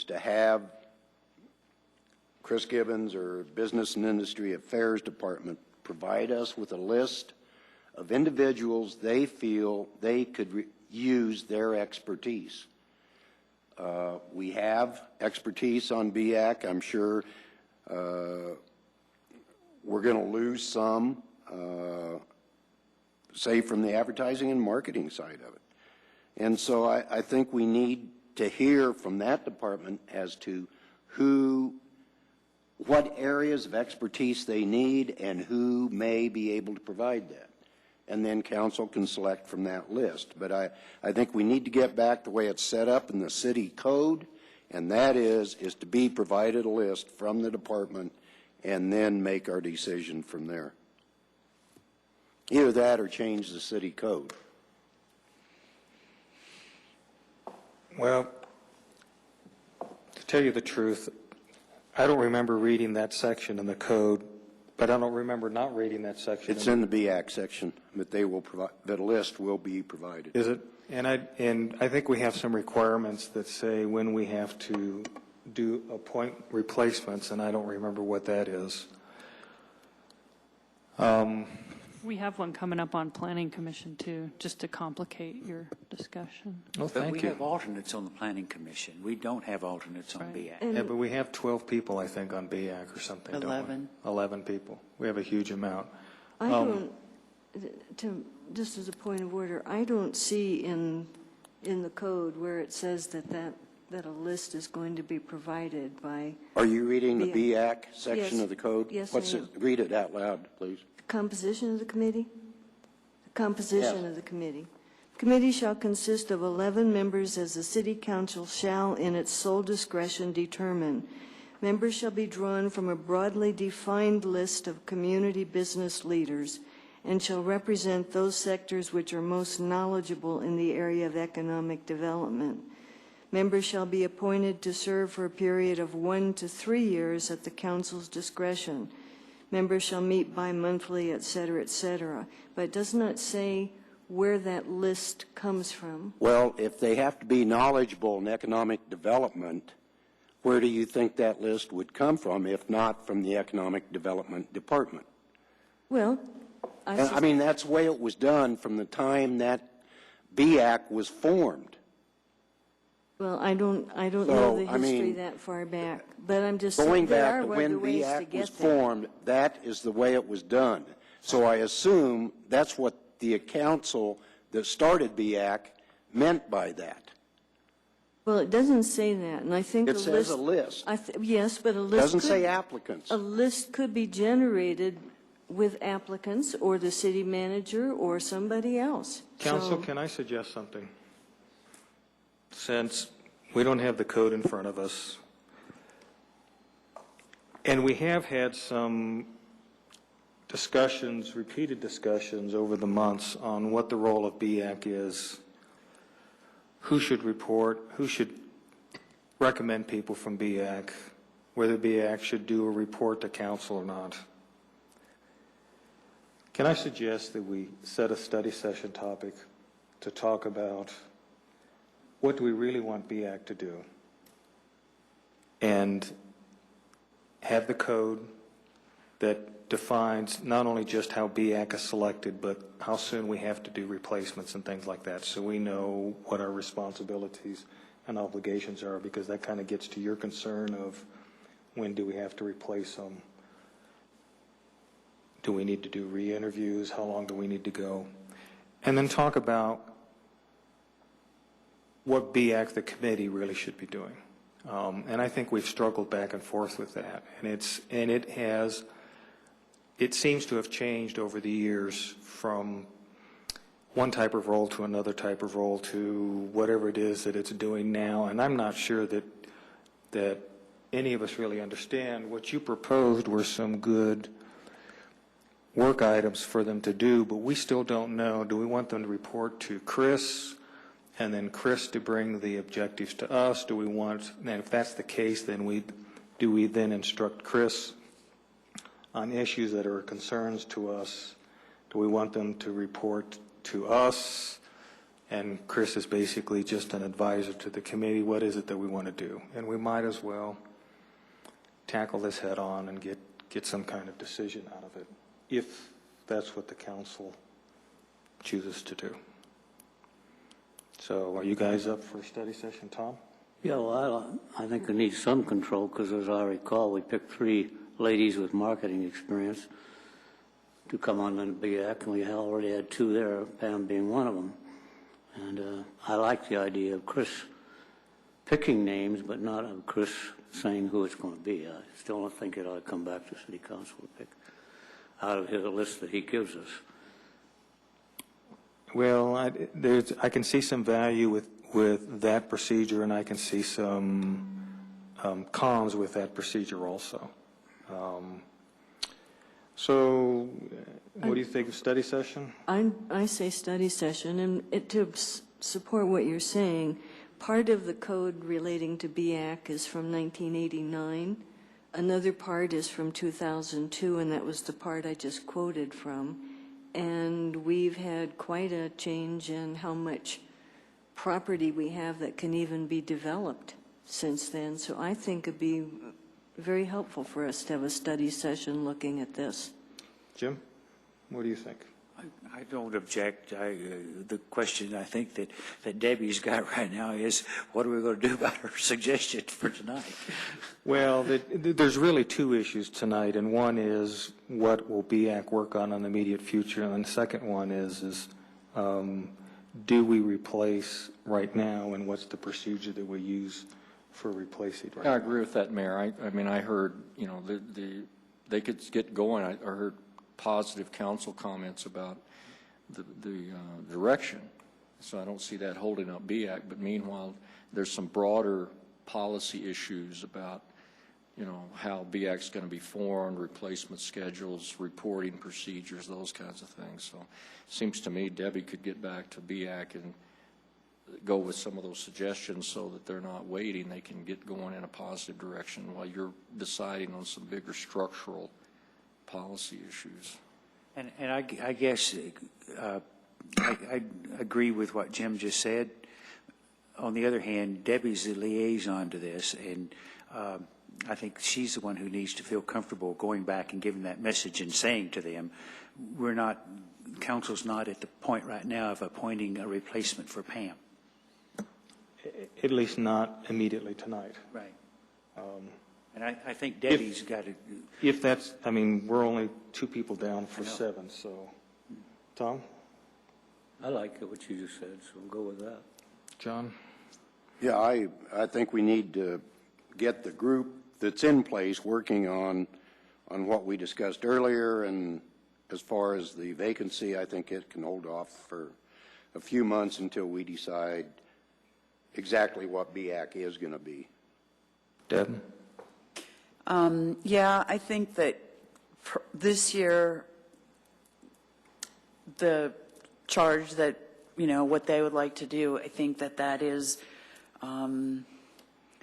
to have Chris Gibbons or Business and Industry Affairs Department provide us with a list of individuals they feel they could use their expertise. We have expertise on BIAC. I'm sure we're going to lose some, say, from the advertising and marketing side of it. And so I think we need to hear from that department as to what areas of expertise they need and who may be able to provide that. and then council can select from that list. But I think we need to get back the way it's set up in the city code, and that is to be provided a list from the department and then make our decision from there. Either that or change the city code. Well, to tell you the truth, I don't remember reading that section in the code, but I don't remember not reading that section. It's in the BAC section, but they will provide, that list will be provided. Is it? And I think we have some requirements that say when we have to do appoint replacements, and I don't remember what that is. We have one coming up on Planning Commission, too, just to complicate your discussion. Oh, But thank we you. have alternates on the Planning Commission. We don't have alternates on Right. BAC. Yeah, but we have 12 people, I think, on BAC or something, don't we? 11. 11 people. We have a huge amount. I don't, just as a point of order, I don't see in the code where it says that a list is going to be provided by Are you reading the BAC. BAC section Yes. of the code? Yes, What's I it? am. Read it out loud, please. composition of the committee? The composition Yes. of the committee. Committee shall consist of 11 members as the city council shall in its sole discretion determine. Members shall be drawn from a broadly defined list of community business leaders and shall represent those sectors which are most knowledgeable in the area of economic development. Members shall be appointed to serve for a period of 1 to 3 years at the council's discretion. Members shall meet bi-monthly, et cetera, but it does not say where that list comes from. Well, if they have to be knowledgeable in economic development, where do you think that list would come from, if not from the Economic Development Department? Well, I mean, that's the way it was done from the time that BAC was formed. well, I don't So, know the I history mean, that far back, but I'm just Going saying there back are to other when ways to BAC was get there. formed, that is the way it was done. So I assume that's what the council that started BAC meant by that. Well, it doesn't say that, and I think It says a list. Yes, but a It list doesn't could- say applicants. A list could be generated with applicants or the city manager or somebody else. Council, So- can I suggest something? Since we don't have the code in front of us, and we have had some discussions, repeated discussions over the months on what the role of BAC is, who should report, who should recommend people from BAC, whether BAC should do a report to council or not. Can I suggest that we set a study session topic to talk about what do we really want BAC to do? And have the code that defines not only just how BAC is selected, but how soon we have to do replacements and things like that, so we know what our responsibilities and obligations are, because that kind of gets to your concern of when do we have to replace them? Do we need to do re-interviews? How long do we need to go? And then talk about what BAC, the committee, really should be doing. And I think we've struggled back and forth with that. And it seems to have changed over the years from one type of role to another type of role to whatever it is that it's doing now. And I'm not sure that any of us really understand. What you proposed were some good work items for them to do, but we still don't know. Do we want them to report to Chris, and then Chris to bring the objectives to us? Do we want, and if that's the case, then do we then instruct Chris on issues that are concerns to us? Do we want them to report to us? And Chris is basically just an advisor to the committee. What is it that we want to do? And we might as well tackle this head on and get some kind of decision out of it, if that's what the council chooses to do. So are you guys up for a study session, Tom? Yeah, well, I think we need some control, because as I recall, we picked 3 ladies with marketing experience to come on the BAC, and we already had 2 there, Pam being one of them. And I like the idea of Chris picking names, but not of Chris saying who it's going to be. I still don't think it ought to come back to City Council to pick out of his list that he gives us. Well, I can see some value with that procedure, and I can see some cons with that procedure also. So, what do you think of study session? I say study session, and to support what you're saying, part of the code relating to BAC is from 1989. Another part is from 2002, and that was the part I just quoted from. And we've had quite a change in how much property we have that can even be developed since then. So I think it'd be very helpful for us to have a study session looking at this. Jim, what do you think? I don't object. The question I think that Debbie's got right now is, what are we going to do about her suggestion for tonight? Well, there's really two issues tonight, and one is what will BAC work on in the immediate future, and the second one is do we replace right now, and what's the procedure that we use for replacing right now? I agree with that, Mayor. I mean, I heard, you know, they could get going. I heard positive council comments about the direction, so I don't see that holding up BAC. But meanwhile, there's some broader policy issues about, you know, how BAC's going to be formed, replacement schedules, reporting procedures, those kinds of things. So it seems to me Debbie could get back to BAC and go with some of those suggestions so that they're not waiting. They can get going in a positive direction while you're deciding on some bigger structural policy issues. And I guess I agree with what Jim just said. On the other hand, Debbie's the liaison to this, and I think she's the one who needs to feel comfortable going back and giving that message and saying to them, council's not at the point right now of appointing a replacement for Pam. At least not immediately tonight. Right. And I think Debbie's got to... If that's, I mean, we're only two people down for seven, so. Tom? I like what you just said, so we'll go with that. John? Yeah, I think we need to get the group that's in place working on what we discussed earlier, and as far as the vacancy, I think it can hold off for a few months until we decide exactly what BAC is going to be. Deb? Yeah, I think that this year, the charge that, you know, what they would like to do, I think that is,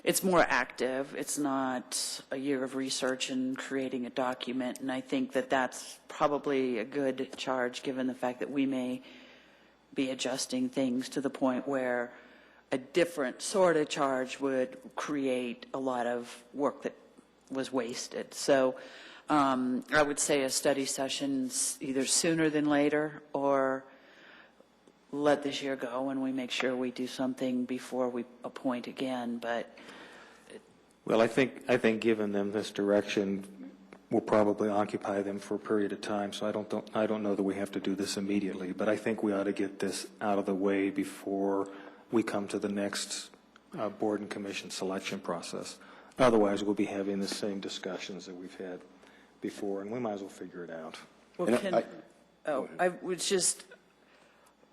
it's more active. It's not a year of research and creating a document, and I think that that's probably a good charge given the fact that we may be adjusting things to the point where a different sort of charge would create a lot of work that was wasted. So I would say a study session either sooner than later, or let this year go and we make sure we do something before we appoint again. But Well, I think giving them this direction will probably occupy them for a period of time, so I don't know that we have to do this immediately, but I think we ought to get this out of the way before we come to the next board and commission selection process. Otherwise, we'll be having the same discussions that we've had before, and we might as well figure it out. well, I would just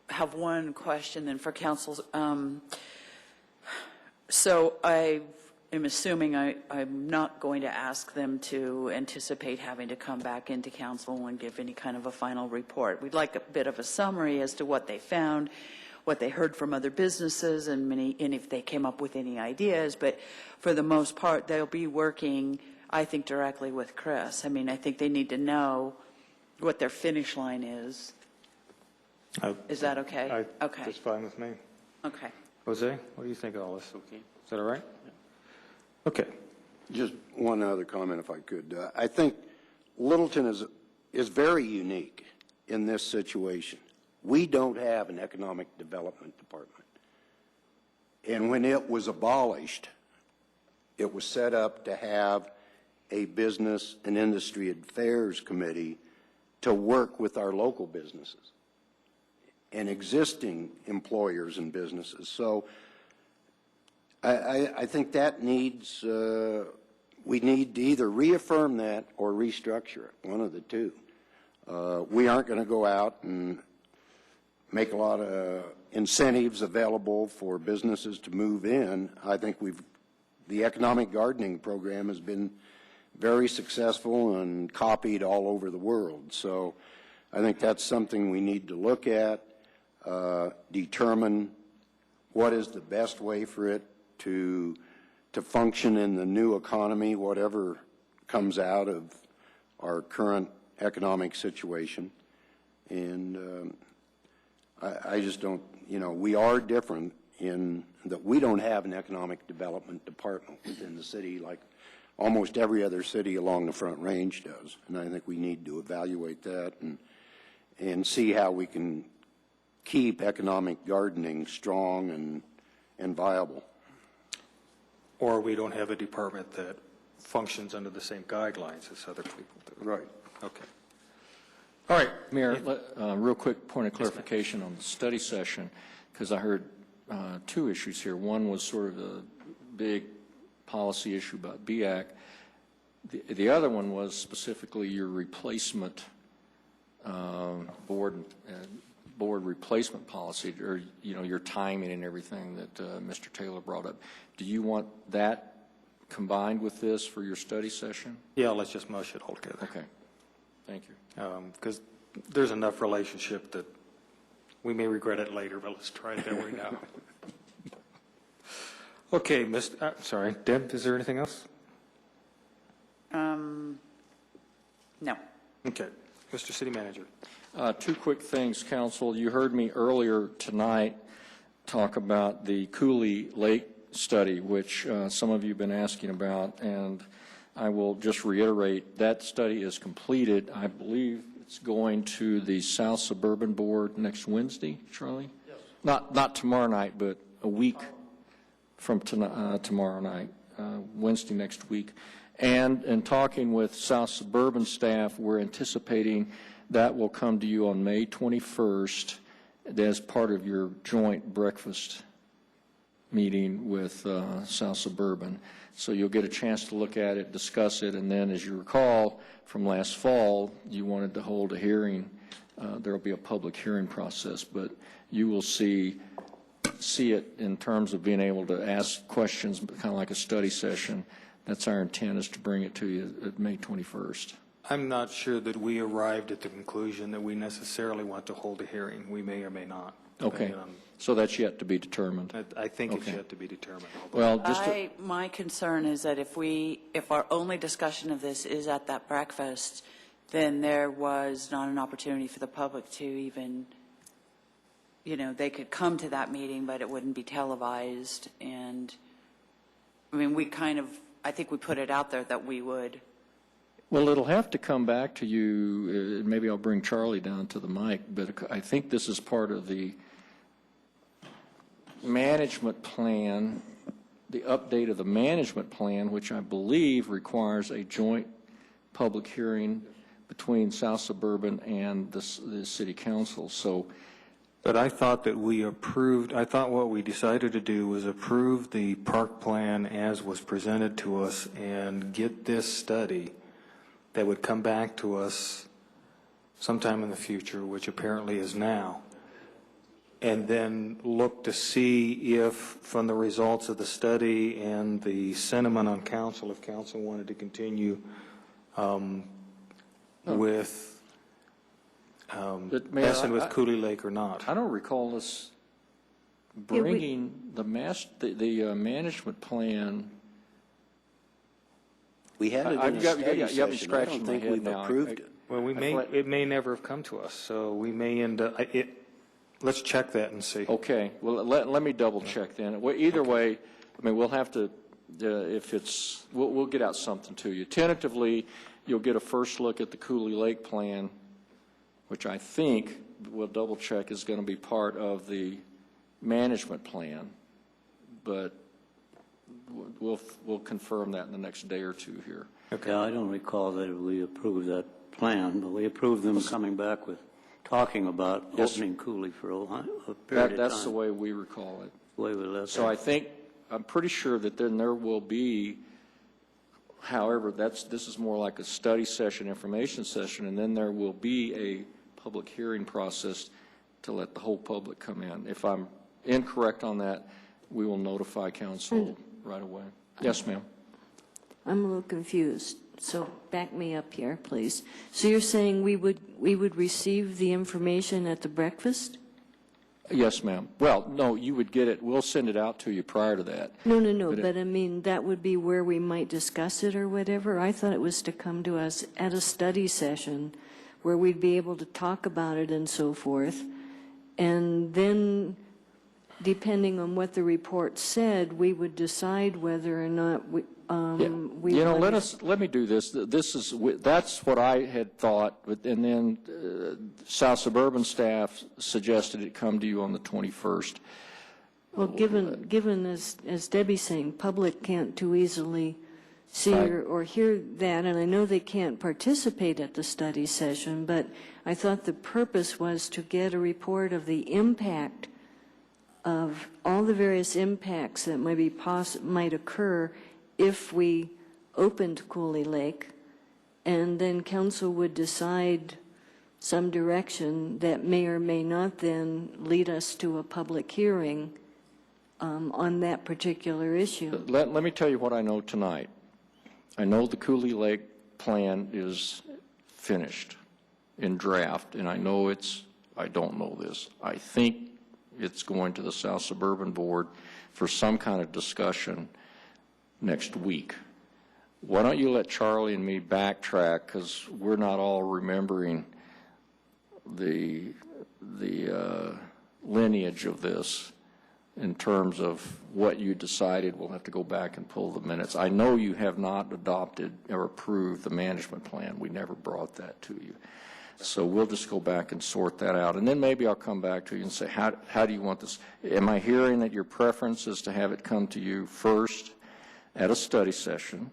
have one question then for councils. So I am assuming I'm not going to ask them to anticipate having to come back into council and give any kind of a final report. We'd like a bit of a summary as to what they found, what they heard from other businesses, and if they came up with any ideas. But for the most part, they'll be working, I think, directly with Chris. I mean, I think they need to know what their finish line is. Is that okay? Okay. That's fine with me. Okay. Jose, what do you think of all this? Okay. Is that all right? Okay. Just one other comment, if I could. I think Littleton is very unique in this situation. We don't have an economic development department. And when it was abolished, it was set up to have a business and industry affairs committee to work with our local businesses and existing employers and businesses. So I think that needs, we need to either reaffirm that or restructure it, one of the two. We aren't going to go out and make a lot of incentives available for businesses to move in. I think the economic gardening program has been very successful and copied all over the world. So I think that's something we need to look at, determine what is the best way for it to function in the new economy, whatever comes out of our current economic situation. And I just don't, we are different in that we don't have an economic development department within the city like almost every other city along the Front Range does. And I think we need to evaluate that and see how we can keep economic gardening strong and viable. Or we don't have a department that functions under the same guidelines as other people do. Right. Okay. All right. Mayor, real quick point of clarification on the study session, because I heard two issues here. One was sort of a big policy issue about BAC. The other one was specifically your replacement board replacement policy, or your timing and everything that Mr. Taylor brought up. Do you want that combined with this for your study session? Yeah, let's just mush it all together. Okay. Thank you. Because there's enough relationship that we may regret it later, but let's try it that way now. Okay, sorry, Deb, is there anything else? No. Okay. Mr. City Manager. Two quick things, Council. You heard me earlier tonight talk about the Cooley Lake study, which some of you have been asking about, and I will just reiterate that study is completed. I believe it's going to the South Suburban Board next Wednesday, Charlie? Yes. Not tomorrow night, but a week from tomorrow night, Wednesday next week. And in talking with South Suburban staff, we're anticipating that will come to you on May 21st as part of your joint breakfast meeting with South Suburban. So you'll get a chance to look at it, discuss it, and then as you recall from last fall, you wanted to hold a hearing. There will be a public hearing process, but you will see it in terms of being able to ask questions, kind of like a study session. That's our intent, is to bring it to you at May 21st. I'm not sure that we arrived at the conclusion that we necessarily want to hold a hearing. We may or may not. Okay. So that's yet to be determined. I think it's Okay. yet to be determined. Well, My concern is that if our only discussion of this is at that breakfast, then there was not an opportunity for the public to even, they could come to that meeting, but it wouldn't be televised. And, I mean, I think we put it out there that we would. Well, it'll have to come back to you. Maybe I'll bring Charlie down to the mic, but I think this is part of the management plan, the update of the management plan, which I believe requires a joint public hearing between South Suburban and the City Council. But I thought that I thought what we decided to do was approve the park plan as was presented to us and get this study that would come back to us sometime in the future, which apparently is now, and then look to see if, from the results of the study and the sentiment on council, if council wanted to continue with messing with Cooley Lake or not. I don't recall us bringing the management plan. We had it in a study session. I don't think we've approved it. Well, it may never have come to us, so we may end up, let's check that and see. Okay, well, let me double check then. Well, either way, I mean, we'll have to, we'll get out something to you. Tentatively, you'll get a first look at the Cooley Lake plan, which I think, we'll double check, is going to be part of the management plan, but we'll confirm that in the next day or two here. Okay. Yeah, I don't recall that we approved that plan, but we approved them coming back with talking about opening Cooley for a period of time. That's the way we recall it. The way we left So it. I'm pretty sure that then there will be, however, this is more like a study session, information session, and then there will be a public hearing process to let the whole public come in. If I'm incorrect on that, we will notify council right away. Yes, ma'am. I'm a little confused, so back me up here, please. So you're saying we would receive the information at the breakfast? Yes, ma'am. Well, no, you would get it. We'll send it out to you prior to that. No, But but I mean, that would be where we might discuss it or whatever. I thought it was to come to us at a study session where we'd be able to talk about it and so forth. And then, depending on what the report said, we would decide whether or not we You know, let me do this. That's what I had thought, and then South Suburban staff suggested it come to you on the 21st. Well, given as Debbie's saying, public can't too easily see Right. or hear that, and I know they can't participate at the study session, but I thought the purpose was to get a report of the impact of all the various impacts that might occur if we opened Cooley Lake, and then council would decide some direction that may or may not then lead us to a public hearing on that particular issue. Let me tell you what I know tonight. I know the Cooley Lake plan is finished in draft, and I don't know this. I think it's going to the South Suburban Board for some kind of discussion next week. Why don't you let Charlie and me backtrack, because we're not all remembering the lineage of this in terms of what you decided. We'll have to go back and pull the minutes. I know you have not adopted or approved the management plan. We never brought that to you. So we'll just go back and sort that out. And then maybe I'll come back to you and say, how do you want this? Am I hearing that your preference is to have it come to you first at a study session,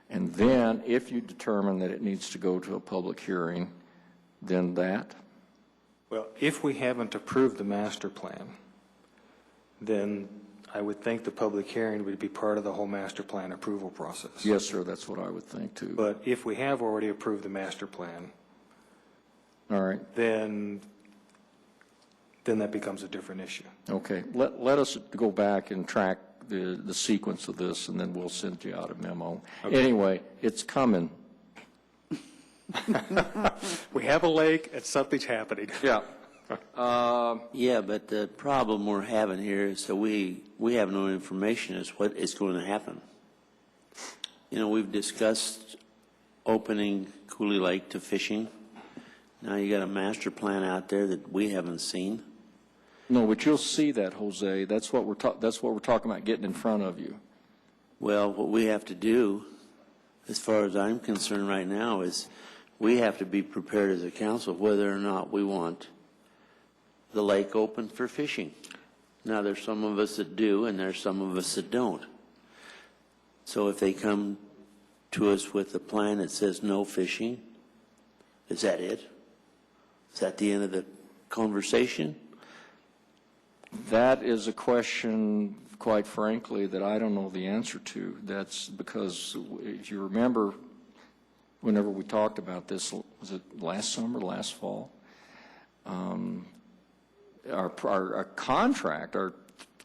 and then if you determine that it needs to go to a public hearing, then that? Well, if we haven't approved the master plan, then I would think the public hearing would be part of the whole master plan approval process. Yes, sir, that's what I would think, too. But if we have already approved the master plan, all right, then that becomes a different issue. Okay. Let us go back and track the sequence of this, and then we'll send you out a memo. Okay. Anyway, it's coming. We have a lake, and something's happening. Yeah. Yeah, but the problem we're having here is that we have no information as what is going to happen. You know, we've discussed opening Cooley Lake to fishing. Now you got a master plan out there that we haven't seen. No, but you'll see that, Jose. That's what we're talking about, getting in front of you. Well, what we have to do, as far as I'm concerned right now, is we have to be prepared as a council whether or not we want the lake open for fishing. Now, there's some of us that do, and there's some of us that don't. So if they come to us with a plan that says no fishing, is that it? Is that the end of the conversation? That is a question, quite frankly, that I don't know the answer to. That's because, if you remember, whenever we talked about this, was it last summer, last fall? Our contract, our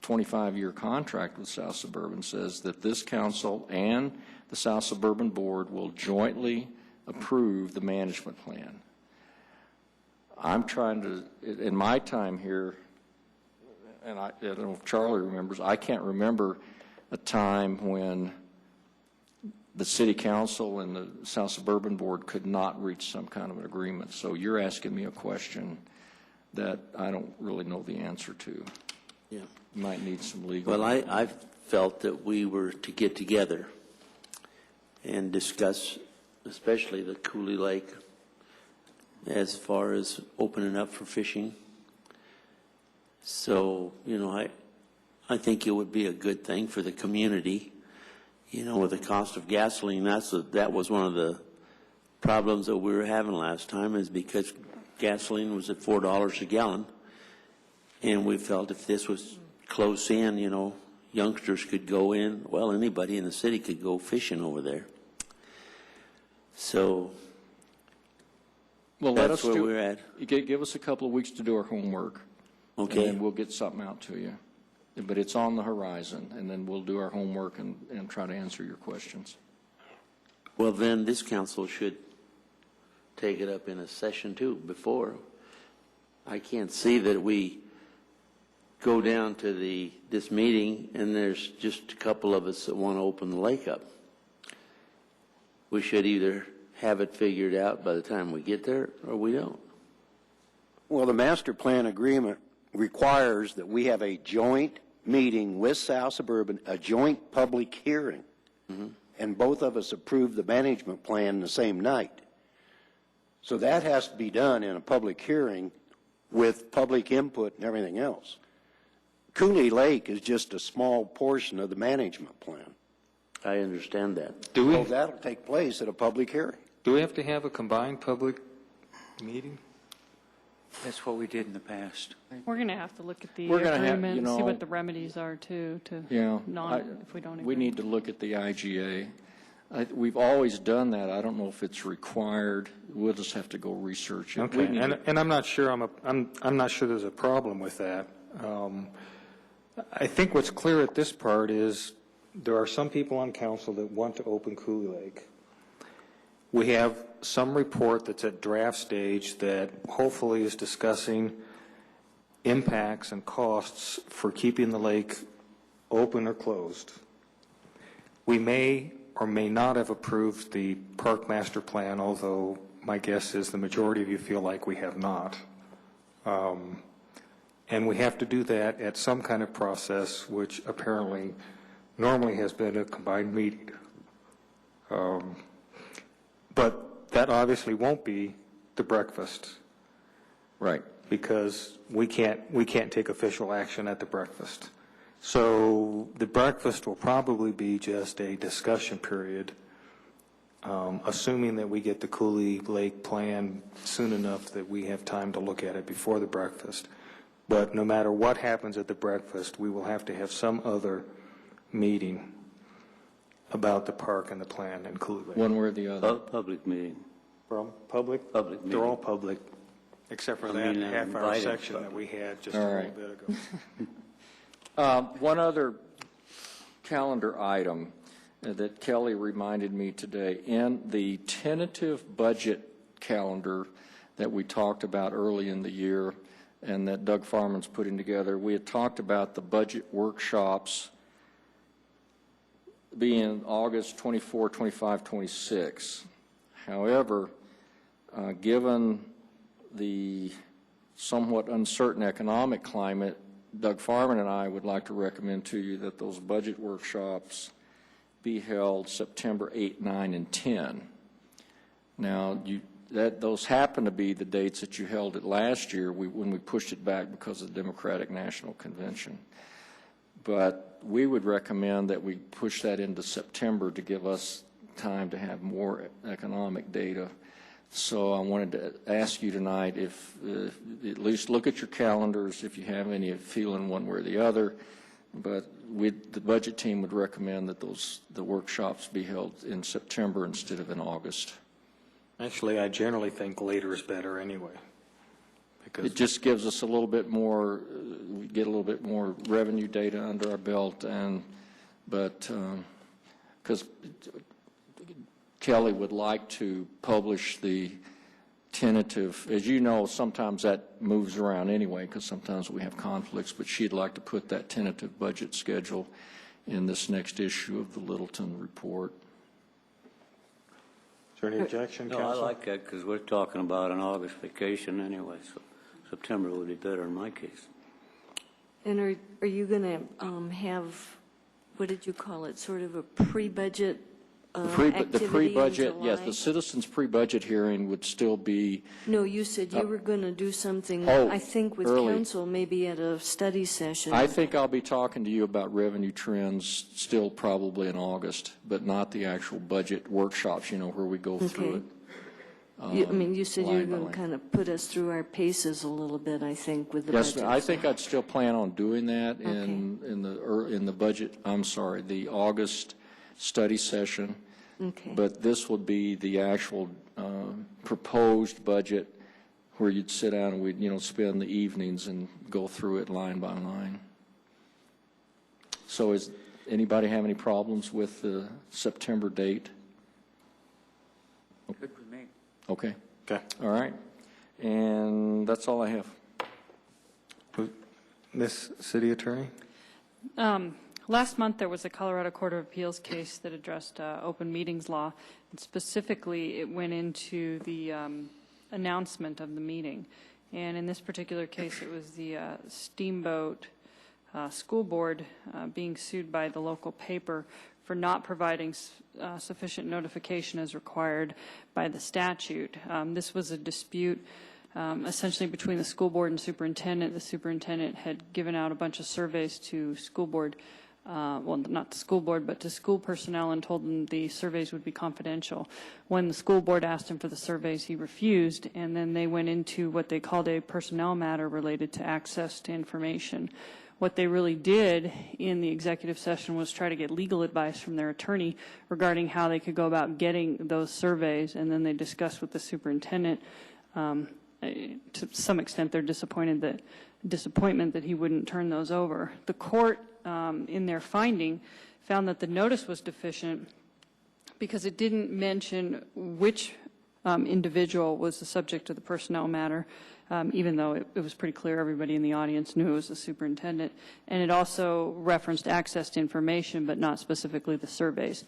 25-year contract with South Suburban says that this council and the South Suburban Board will jointly approve the management plan. I'm trying to, in my time here, and I don't know if Charlie remembers, I can't remember a time when the city council and the South Suburban Board could not reach some kind of an agreement. So you're asking me a question that I don't really know the answer to. Yeah. You might need some legal. Well, I felt that we were to get together and discuss, especially the Cooley Lake, as far as opening up for fishing. So, you know, I think it would be a good thing for the community. You know, with the cost of gasoline, that was one of the problems that we were having last time, is because gasoline was at $4 a gallon. And we felt if this was close in, you know, youngsters could go in, well, anybody in the city could go fishing over there. So Well, let That's us where do, we're at. give us a couple of weeks to do our homework. Okay. And then we'll get something out to you. But it's on the horizon, and then we'll do our homework and try to answer your questions. Well, then this council should take it up in a session too before. I can't see that we go down to this meeting and there's just a couple of us that want to open the lake up. We should either have it figured out by the time we get there or we don't. Well, the master plan agreement requires that we have a joint meeting with South Suburban, a joint public hearing, and both of us approve the management plan the same night. So that has to be done in a public hearing with public input and everything else. Cooley Lake is just a small portion of the management plan. I understand that. Do we, So that'll take place at a public hearing. do we have to have a combined public meeting? That's what we did in the past. We're going to have to look at the We're gonna have, agreement, you and see know- what the remedies are too, to Yeah. if we don't agree. We need to look at the IGA. We've always done that. I don't know if it's required. We'll just have to go research it. Okay, We need to- and I'm not sure, I'm not sure there's a problem with that. I think what's clear at this part is there are some people on council that want to open Cooley Lake. We have some report that's at draft stage that hopefully is discussing impacts and costs for keeping the lake open or closed. We may or may not have approved the park master plan, although my guess is the majority of you feel like we have not. And we have to do that at some kind of process, which apparently normally has been a combined meeting. But that obviously won't be the breakfast. Right. Because we can't take official action at the breakfast. So the breakfast will probably be just a discussion period, assuming that we get the Cooley Lake plan soon enough that we have time to look at it before the breakfast. But no matter what happens at the breakfast, we will have to have some other meeting about the park and the plan in Cooley Lake. One way or the other. Public meeting. Public? Public meeting. They're all public, except for that half-hour invited section that we had just a little bit ago. One other calendar item that Kelly reminded me today. In the tentative budget calendar that we talked about early in the year and that Doug Farman's putting together, we had talked about the budget workshops being August 24, 25, 26. However, given the somewhat uncertain economic climate, Doug Farman and I would like to recommend to you that those budget workshops be held September 8, 9, and 10. Now, those happen to be the dates that you held it last year when we pushed it back because of the Democratic National Convention. But we would recommend that we push that into September to give us time to have more economic data. So I wanted to ask you tonight if at least look at your calendars if you have any feeling one way or the other. But the budget team would recommend that the workshops be held in September instead of in August. Actually, I generally think later is better anyway. Because It just gives us a little bit more, we get a little bit more revenue data under our belt, but because Kelly would like to publish the tentative, as you know, sometimes that moves around anyway because sometimes we have conflicts, but she'd like to put that tentative budget schedule in this next issue of the Littleton report. Is there any objection, No, Council? I like that because we're talking about an August vacation anyway, so September would be better in my case. And are you going to have, what did you call it, sort of a pre-budget activity The pre-budget, in yes, July? the citizens' pre-budget hearing would still be, No, you said you were going to do something, Oh, I think with early. council, maybe at a study session. I think I'll be talking to you about revenue trends still probably in August, but not the actual budget workshops, where we go through Okay. it. I mean, you said you were line by going to line. kind of put us through our paces a little bit, I think, with the Yes, budget. I think I'd still plan on doing that in the budget, the August study session. Okay. But this would be the actual proposed budget where you'd sit down and we'd, spend the evenings and go through it line by line. So is anybody have any problems with the September date? Good with me. Okay. Okay. All right. And that's all I have. Miss City Attorney? Last month, there was a Colorado Court of Appeals case that addressed open meetings law, and specifically, it went into the announcement of the meeting. And in this particular case, it was the Steamboat School Board being sued by the local paper for not providing sufficient notification as required by the statute. This was a dispute essentially between the school board and superintendent. The superintendent had given out a bunch of surveys to school board, well, not to school board, but to school personnel, and told them the surveys would be confidential. When the school board asked him for the surveys, he refused, and then they went into what they called a personnel matter related to access to information. What they really did in the executive session was try to get legal advice from their attorney regarding how they could go about getting those surveys, and then they discussed with the superintendent. To some extent, they're disappointment that he wouldn't turn those over. The court, in their finding, found that the notice was deficient because it didn't mention which individual was the subject of the personnel matter, even though it was pretty clear everybody in the audience knew it was the superintendent. And it also referenced access to information, but not specifically the surveys.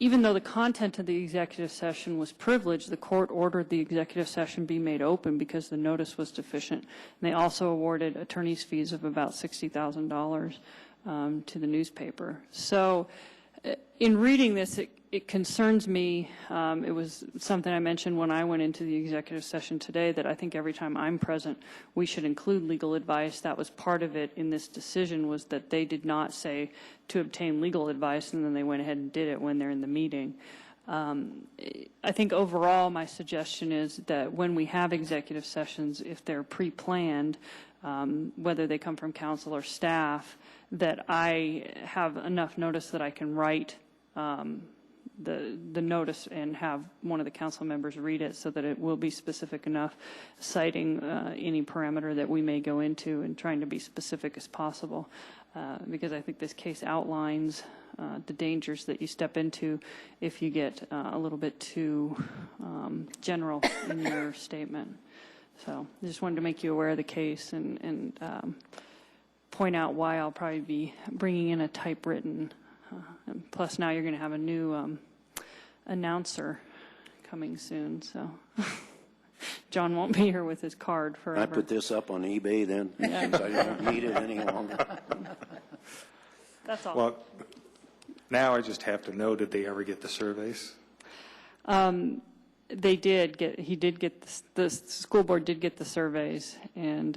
Even though the content of the executive session was privileged, the court ordered the executive session be made open because the notice was deficient. And they also awarded attorney's fees of about $60,000 to the newspaper. So in reading this, it concerns me. It was something I mentioned when I went into the executive session today, that I think every time I'm present, we should include legal advice. That was part of it in this decision, was that they did not say to obtain legal advice, and then they went ahead and did it when they're in the meeting. I think overall my suggestion is that when we have executive sessions, if they're pre-planned, whether they come from council or staff, that I have enough notice that I can write the notice and have one of the council members read it, so that it will be specific enough, citing any parameter that we may go into and trying to be specific as possible. Because I think this case outlines the dangers that you step into if you get a little bit too general in your statement. So I just wanted to make you aware of the case and point out why I'll probably be bringing in a typewritten. And plus, now you're going to have a new announcer coming soon, so John won't be here with his card forever. I put this up on eBay then, since I don't need it any longer. That's all. Well, now I just have to know, did they ever get the surveys? They did get, the school board did get the surveys, and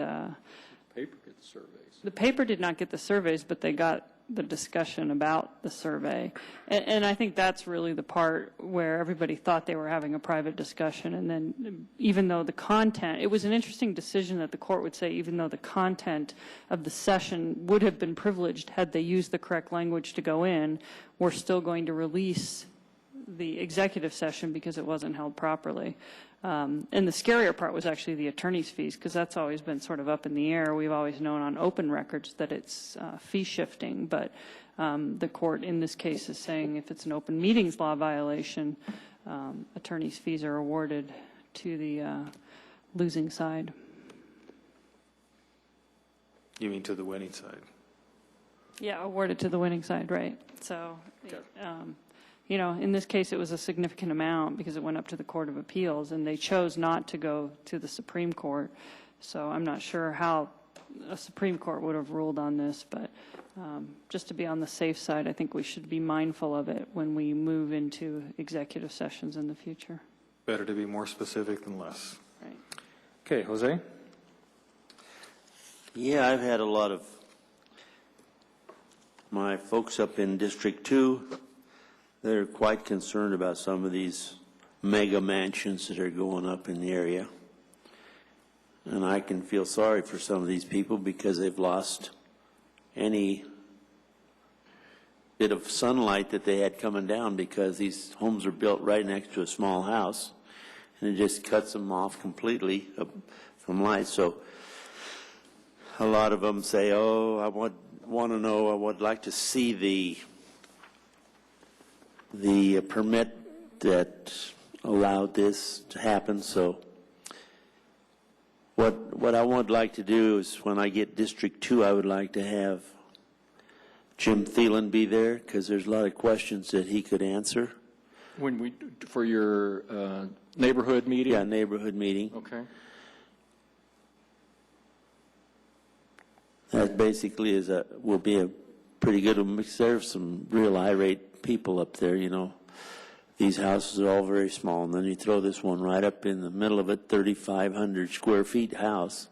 Paper get the surveys. the paper did not get the surveys, but they got the discussion about the survey. And I think that's really the part where everybody thought they were having a private discussion. And then even though the content, it was an interesting decision that the court would say, even though the content of the session would have been privileged had they used the correct language to go in, we're still going to release the executive session because it wasn't held properly. And the scarier part was actually the attorney's fees, because that's always been sort of up in the air. We've always known on open records that it's fee shifting, but the court in this case is saying if it's an open meetings law violation, attorney's fees are awarded to the losing side. You mean to the winning side? Yeah, awarded to the winning side, right. So, you know, in this case, it was a significant amount because it went up to the Court of Appeals, and they chose not to go to the Supreme Court. So I'm not sure how a Supreme Court would have ruled on this, but just to be on the safe side, I think we should be mindful of it when we move into executive sessions in the future. Better to be more specific than less. Right. Okay, Jose? Yeah, I've had a lot of my folks up in District 2. They're quite concerned about some of these mega mansions that are going up in the area. And I can feel sorry for some of these people because they've lost any bit of sunlight that they had coming down, because these homes are built right next to a small house, and it just cuts them off completely from light. So a lot of them say, oh, I want to know, I would like to see the permit that allowed this to happen. So what I would like to do is, when I get District 2, I would like to have Jim Thielen be there, because there's a lot of questions that he could answer. For your neighborhood meeting? Yeah, neighborhood meeting. Okay. That basically will be a pretty good one, because there's some real irate people up there, you know. These houses are all very small, and then you throw this one right up in the middle of it, 3,500 square feet house.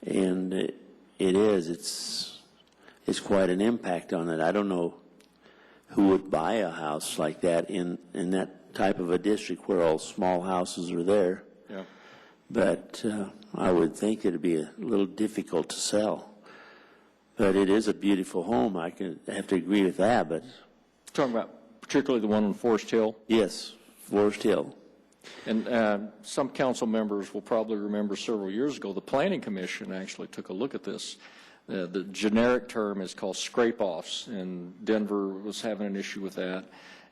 And it's quite an impact on it. I don't know who would buy a house like that in that type of a district where all small houses are there. Yeah. But I would think it'd be a little difficult to sell. But it is a beautiful home. I have to agree with that. But Talking about particularly the one on Forest Hill? yes, Forest Hill. And some council members will probably remember several years ago, the Planning Commission actually took a look at this. The generic term is called scrape-offs, and Denver was having an issue with that.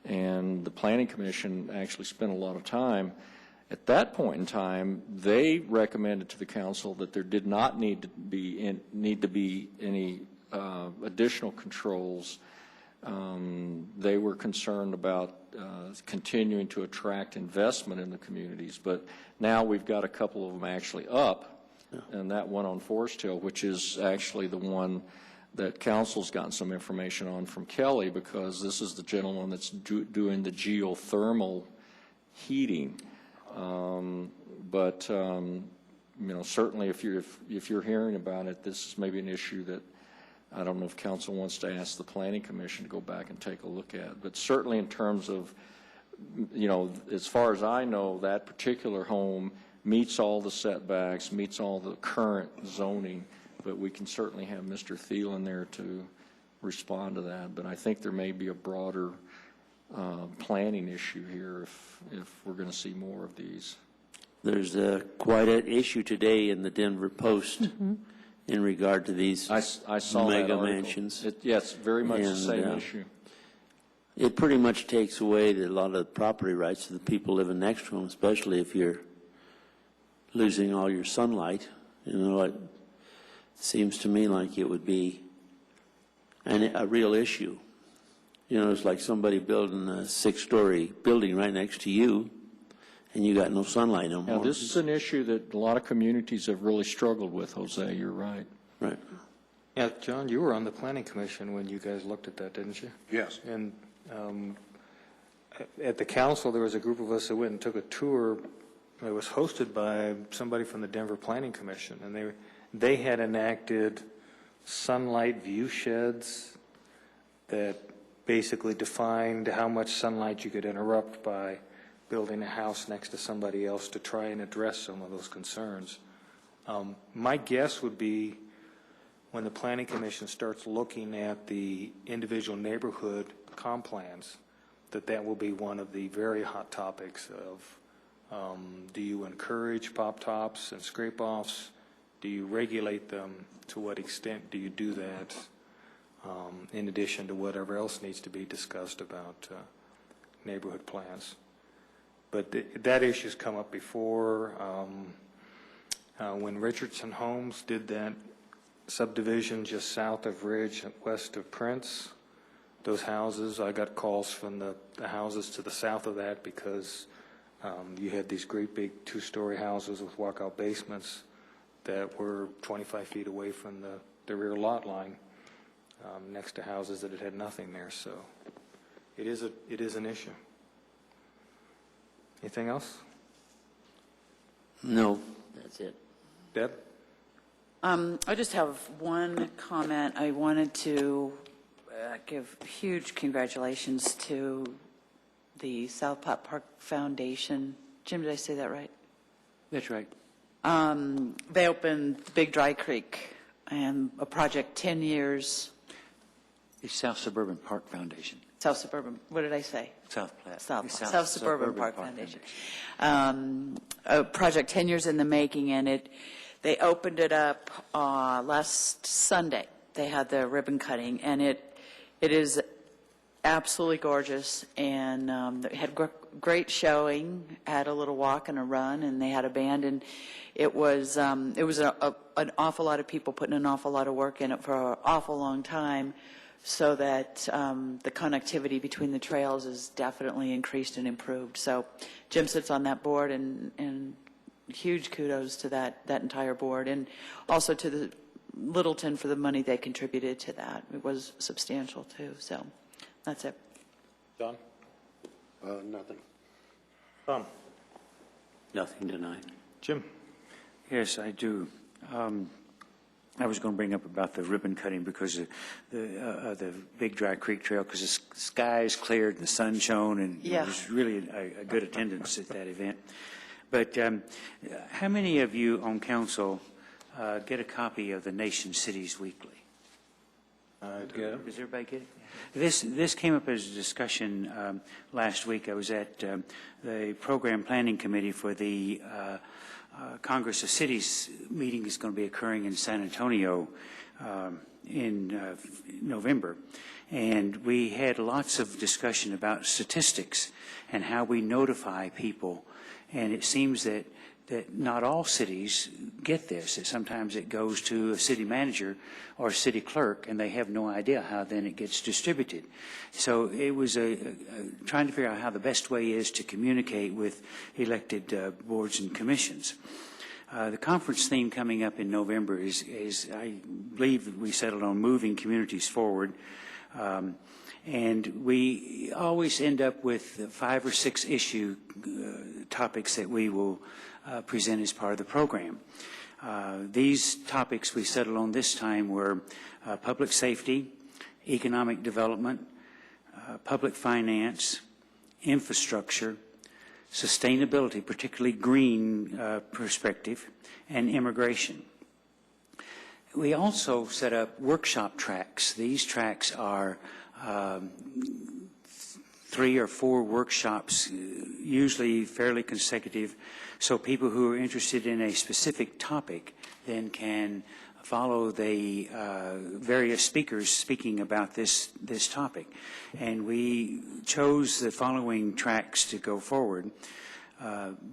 And the Planning Commission actually spent a lot of time. At that point in time, they recommended to the council that there did not need to be any additional controls. They were concerned about continuing to attract investment in the communities, but now we've got a couple of them actually up, and that one on Forest Hill, which is actually the one that council's gotten some information on from Kelly, because this is the gentleman that's doing the geothermal heating. But you know, certainly if you're hearing about it, this is maybe an issue that I don't know if council wants to ask the Planning Commission to go back and take a look at. But certainly in terms of, you know, as far as I know, that particular home meets all the setbacks, meets all the current zoning, but we can certainly have Mr. Thielen there to respond to that. But I think there may be a broader planning issue here if we're going to see more of these. There's quite an issue today in the Denver Post in regard to these I saw mega that article. mansions. Yes, very much the And, same issue. It pretty much takes away a lot of the property rights of the people living next to them, especially if you're losing all your sunlight. You know, it seems to me like it would be a real issue. You know, it's like somebody building a 6-story building right next to you, and you got no sunlight no more. Now, this is an issue that a lot of communities have really struggled with, Jose. You're right. Right. Yeah, John, you were on the Planning Commission when you guys looked at that, didn't you? Yes. And at the council, there was a group of us that went and took a tour. It was hosted by somebody from the Denver Planning Commission, and they had enacted sunlight view sheds that basically defined how much sunlight you could interrupt by building a house next to somebody else to try and address some of those concerns. My guess would be when the Planning Commission starts looking at the individual neighborhood comp plans, that will be one of the very hot topics of do you encourage pop-tops and scrape-offs? Do you regulate them? To what extent do you do that? In addition to whatever else needs to be discussed about neighborhood plans. But that issue's come up before. When Richardson Homes did that subdivision just south of Ridge and west of Prince, those houses, I got calls from the houses to the south of that because you had these great big 2-story houses with walkout basements that were 25 feet away from the rear lot line, next to houses that had nothing there. So it is an issue. Anything else? No, that's it. Deb? I just have one comment. I wanted to give huge congratulations to the South Platte Park Foundation. Jim, did I say that right? That's right. They opened Big Dry Creek, and a project 10 years It's South Suburban Park Foundation. South Suburban, what did I say? South Platte. South Suburban Park Foundation. A project 10 years in the making, and they opened it up last Sunday. They had the ribbon cutting, and it is absolutely gorgeous, and they had great showing, had a little walk and a run, and they had a band, and it was an awful lot of people putting an awful lot of work in it for an awful long time, so that the connectivity between the trails is definitely increased and improved. So Jim sits on that board, and huge kudos to that entire board, and also to the Littleton for the money they contributed to that. It was substantial too. So that's it. John? Nothing. Tom? Nothing tonight. Jim? Yes, I do. I was going to bring up about the ribbon cutting because of the Big Dry Creek Trail, because the skies cleared and the sun shone, and Yeah. it was really a good attendance at that event. But how many of you on council get a copy of the Nation Cities Weekly? Does everybody get it? This came up as a discussion last week. I was at the Program Planning Committee for the Congress of Cities meeting is going to be occurring in San Antonio in November. And we had lots of discussion about statistics and how we notify people. And it seems that not all cities get this. That sometimes it goes to a city manager or a city clerk, and they have no idea how then it gets distributed. So it was trying to figure out how the best way is to communicate with elected boards and commissions. The conference theme coming up in November is I believe we settled on moving communities forward. And we always end up with 5 or 6 issue topics that we will present as part of the program. These topics we settled on this time were public safety, economic development, public finance, infrastructure, sustainability, particularly green perspective, and immigration. We also set up workshop tracks. These tracks are 3 or 4 workshops, usually fairly consecutive, so people who are interested in a specific topic then can follow the various speakers speaking about this topic. And we chose the following tracks to go forward: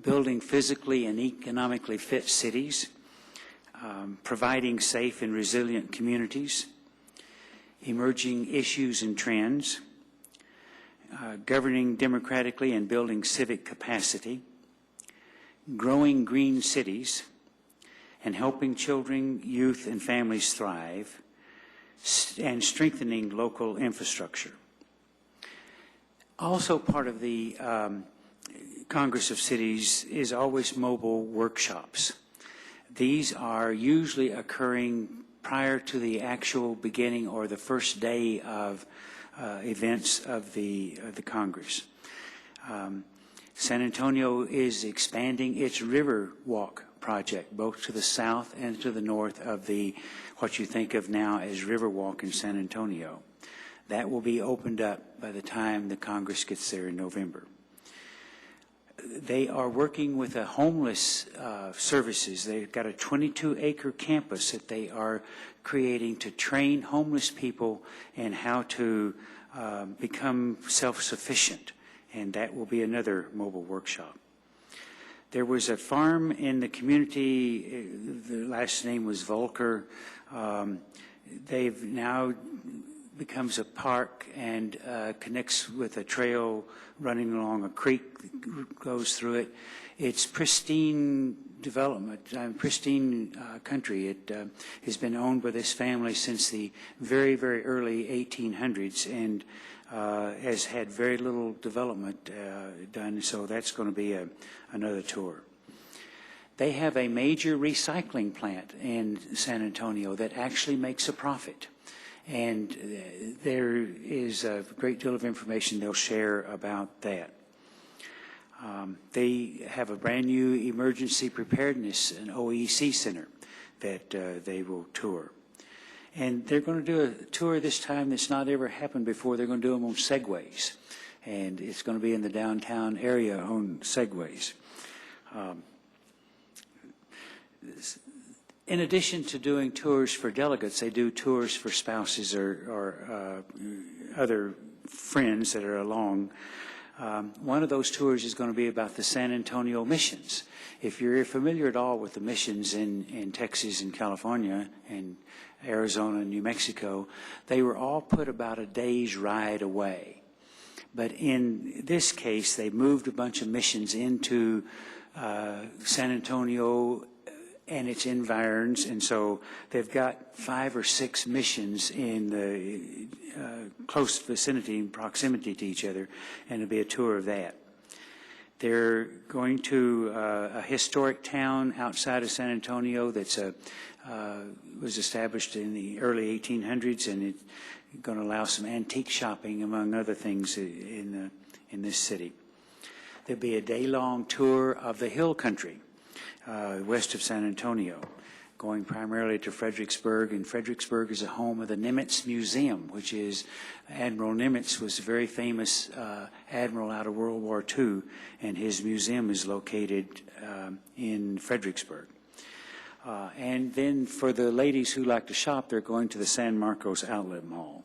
building physically and economically fit cities, providing safe and resilient communities, emerging issues and trends, governing democratically and building civic capacity, growing green cities, and helping children, youth, and families thrive, and strengthening local infrastructure. Also part of the Congress of Cities is always mobile workshops. These are usually occurring prior to the actual beginning or the first day of events of the Congress. San Antonio is expanding its River Walk project, both to the south and to the north of the what you think of now as Riverwalk in San Antonio. That will be opened up by the time the Congress gets there in November. They are working with a homeless services. They've got a 22-acre campus that they are creating to train homeless people in how to become self-sufficient, and that will be another mobile workshop. There was a farm in the community, the last name was Volker. They've now becomes a park and connects with a trail running along a creek that goes through it. It's pristine development, pristine country. It has been owned by this family since the very, very early 1800s and has had very little development done, so that's going to be another tour. They have a major recycling plant in San Antonio that actually makes a profit. And there is a great deal of information they'll share about that. They have a brand new emergency preparedness, an OEC center that they will tour. And they're going to do a tour this time that's not ever happened before. They're going to do them on segways. And it's going to be in the downtown area on segways. In addition to doing tours for delegates, they do tours for spouses or other friends that are along. One of those tours is going to be about the San Antonio missions. If you're familiar at all with the missions in Texas and California and Arizona and New Mexico, they were all put about a day's ride away. But in this case, they moved a bunch of missions into San Antonio and its environs, and so they've got 5 or 6 missions in the close vicinity and proximity to each other, and it'll be a tour of that. They're going to a historic town outside of San Antonio that's was established in the early 1800s, and it's going to allow some antique shopping, among other things, in this city. There'll be a day-long tour of the hill country west of San Antonio, going primarily to Fredericksburg, and Fredericksburg is a home of the Nimitz Museum, which is Admiral Nimitz was a very famous admiral out of World War II, and his museum is located in Fredericksburg. And then for the ladies who like to shop, they're going to the San Marcos Outlet Mall.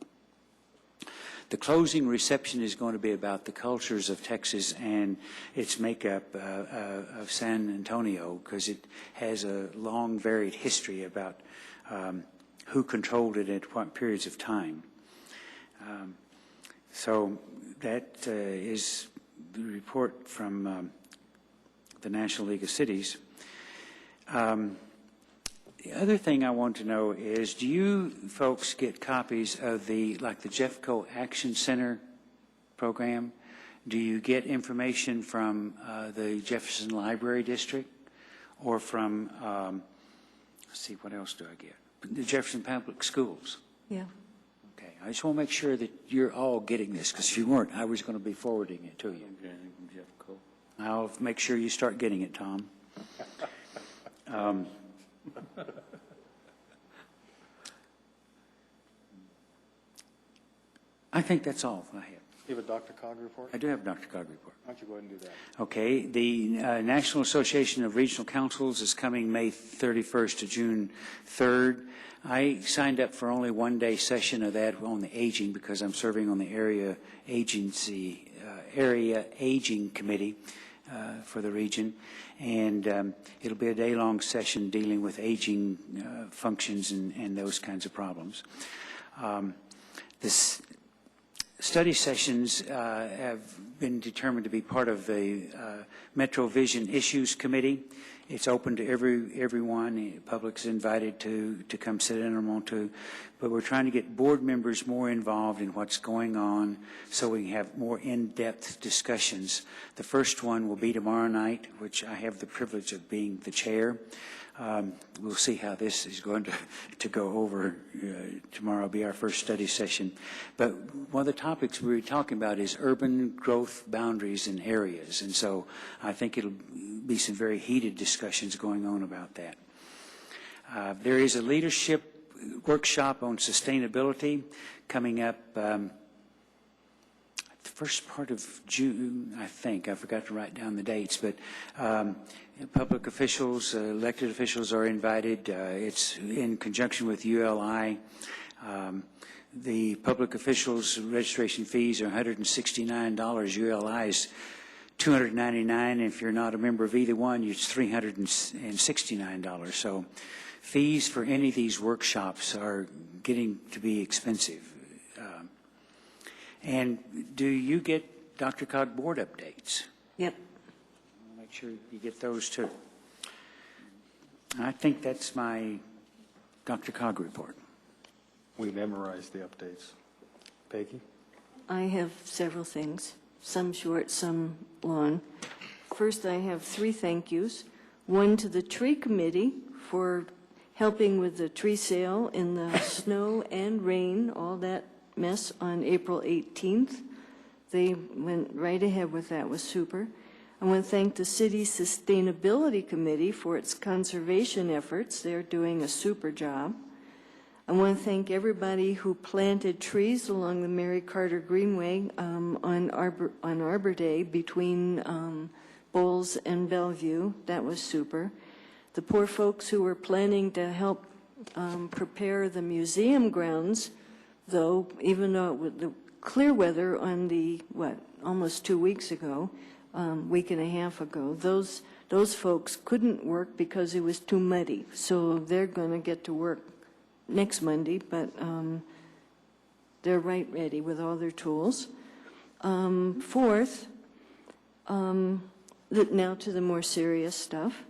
The closing reception is going to be about the cultures of Texas and its makeup of San Antonio, because it has a long, varied history about who controlled it at what periods of time. So that is the report from the National League of Cities. The other thing I want to know is, do you folks get copies of the Jeffco Action Center program? Do you get information from the Jefferson Library District, or from, let's see, what else do I get? The Jefferson Public Schools. Yeah. Okay, I just want to make sure that you're all getting this, because if you weren't, I was going to be forwarding it to you. I'll make sure you start getting it, Tom. I think that's all I have. You have a Dr. Cog report? I do have a Dr. Cog report. Why don't you go ahead and do that? Okay. The National Association of Regional Councils is coming May 31st to June 3rd. I signed up for only one-day session of that on the aging, because I'm serving on the area aging committee for the region. And it'll be a day-long session dealing with aging functions and those kinds of problems. This study sessions have been determined to be part of the Metro Vision Issues Committee. It's open to everyone. The public's invited to come sit in on to, but we're trying to get board members more involved in what's going on so we can have more in-depth discussions. The first one will be tomorrow night, which I have the privilege of being the chair. We'll see how this is going to go over. Tomorrow will be our first study session. But one of the topics we were talking about is urban growth boundaries in areas. And so I think it'll be some very heated discussions going on about that. There is a leadership workshop on sustainability coming up the first part of June, I think. I forgot to write down the dates, but public officials, elected officials are invited. It's in conjunction with ULI. The public officials' registration fees are $169. ULI is $299. If you're not a member of either one, it's $369. So fees for any of these workshops are getting to be expensive. And do you get Dr. Cog board updates? Yep. Make sure you get those too. I think that's my Dr. Cog report. We memorized the updates. Peggy? I have several things, some short, some long. First, I have 3 thank yous. One to the tree committee for helping with the tree sale in the snow and rain, all that mess on April 18th. They went right ahead with that, was super. I want to thank the City Sustainability Committee for its conservation efforts. They're doing a super job. I want to thank everybody who planted trees along the Mary Carter Greenway on Arbor Day between Bowles and Bellevue. That was super. The poor folks who were planning to help prepare the museum grounds, though, even though it was the clear weather on the, almost 2 weeks ago, week and a half ago, those folks couldn't work because it was too muddy. So they're going to get to work next Monday, but they're right ready with all their tools. Fourth, now to the more serious stuff.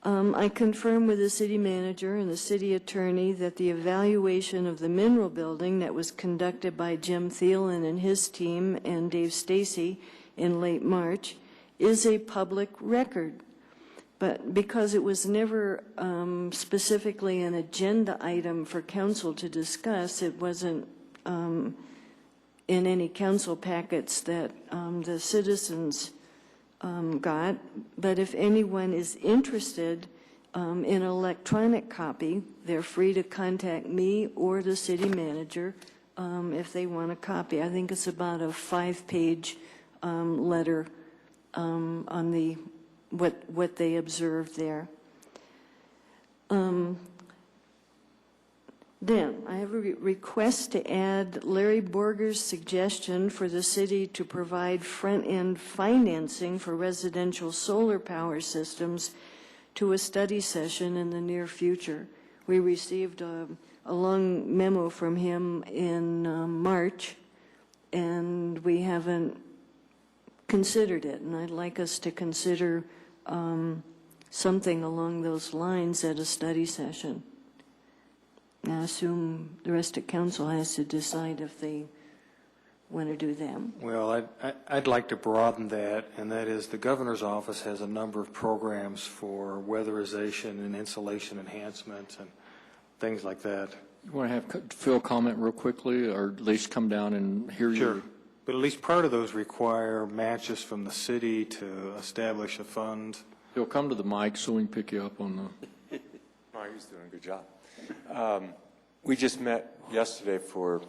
I confirm with the city manager and the city attorney that the evaluation of the mineral building that was conducted by Jim Thielen and his team and Dave Stacy in late March is a public record. But because it was never specifically an agenda item for council to discuss, it wasn't in any council packets that the citizens got. But if anyone is interested in an electronic copy, they're free to contact me or the city manager if they want a copy. I think it's about a 5-page letter on the what they observed there. Then I have a request to add Larry Borger's suggestion for the city to provide front-end financing for residential solar power systems to a study session in the near future. We received a long memo from him in March, and we haven't considered it, and I'd like us to consider something along those lines at a study session. I assume the rest of council has to decide if they want to do that. Well, I'd like to broaden that, and that is the governor's office has a number of programs for weatherization and insulation enhancement and things like that. You want to have Phil comment real quickly, or at least come down and hear Sure. you? But at least part of those require matches from the city to establish a fund. Phil, come to the mic so we can pick you up on the... Oh, he's doing a good job. We just met yesterday for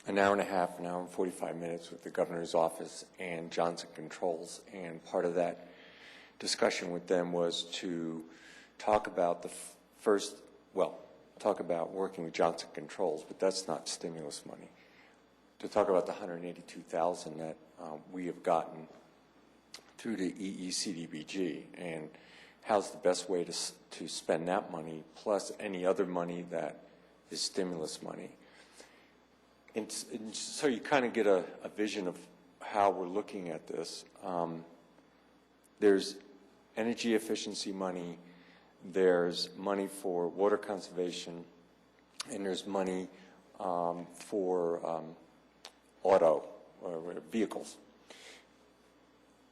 an hour and a half, an hour and 45 minutes with the governor's office and Johnson Controls, and part of that discussion with them was to talk about talk about working with Johnson Controls, but that's not stimulus money. To talk about the $182,000 that we have gotten through the EECDBG, and how's the best way to spend that money, plus any other money that is stimulus money. And so you kind of get a vision of how we're looking at this. There's energy efficiency money, there's money for water conservation, and there's money for auto or vehicles.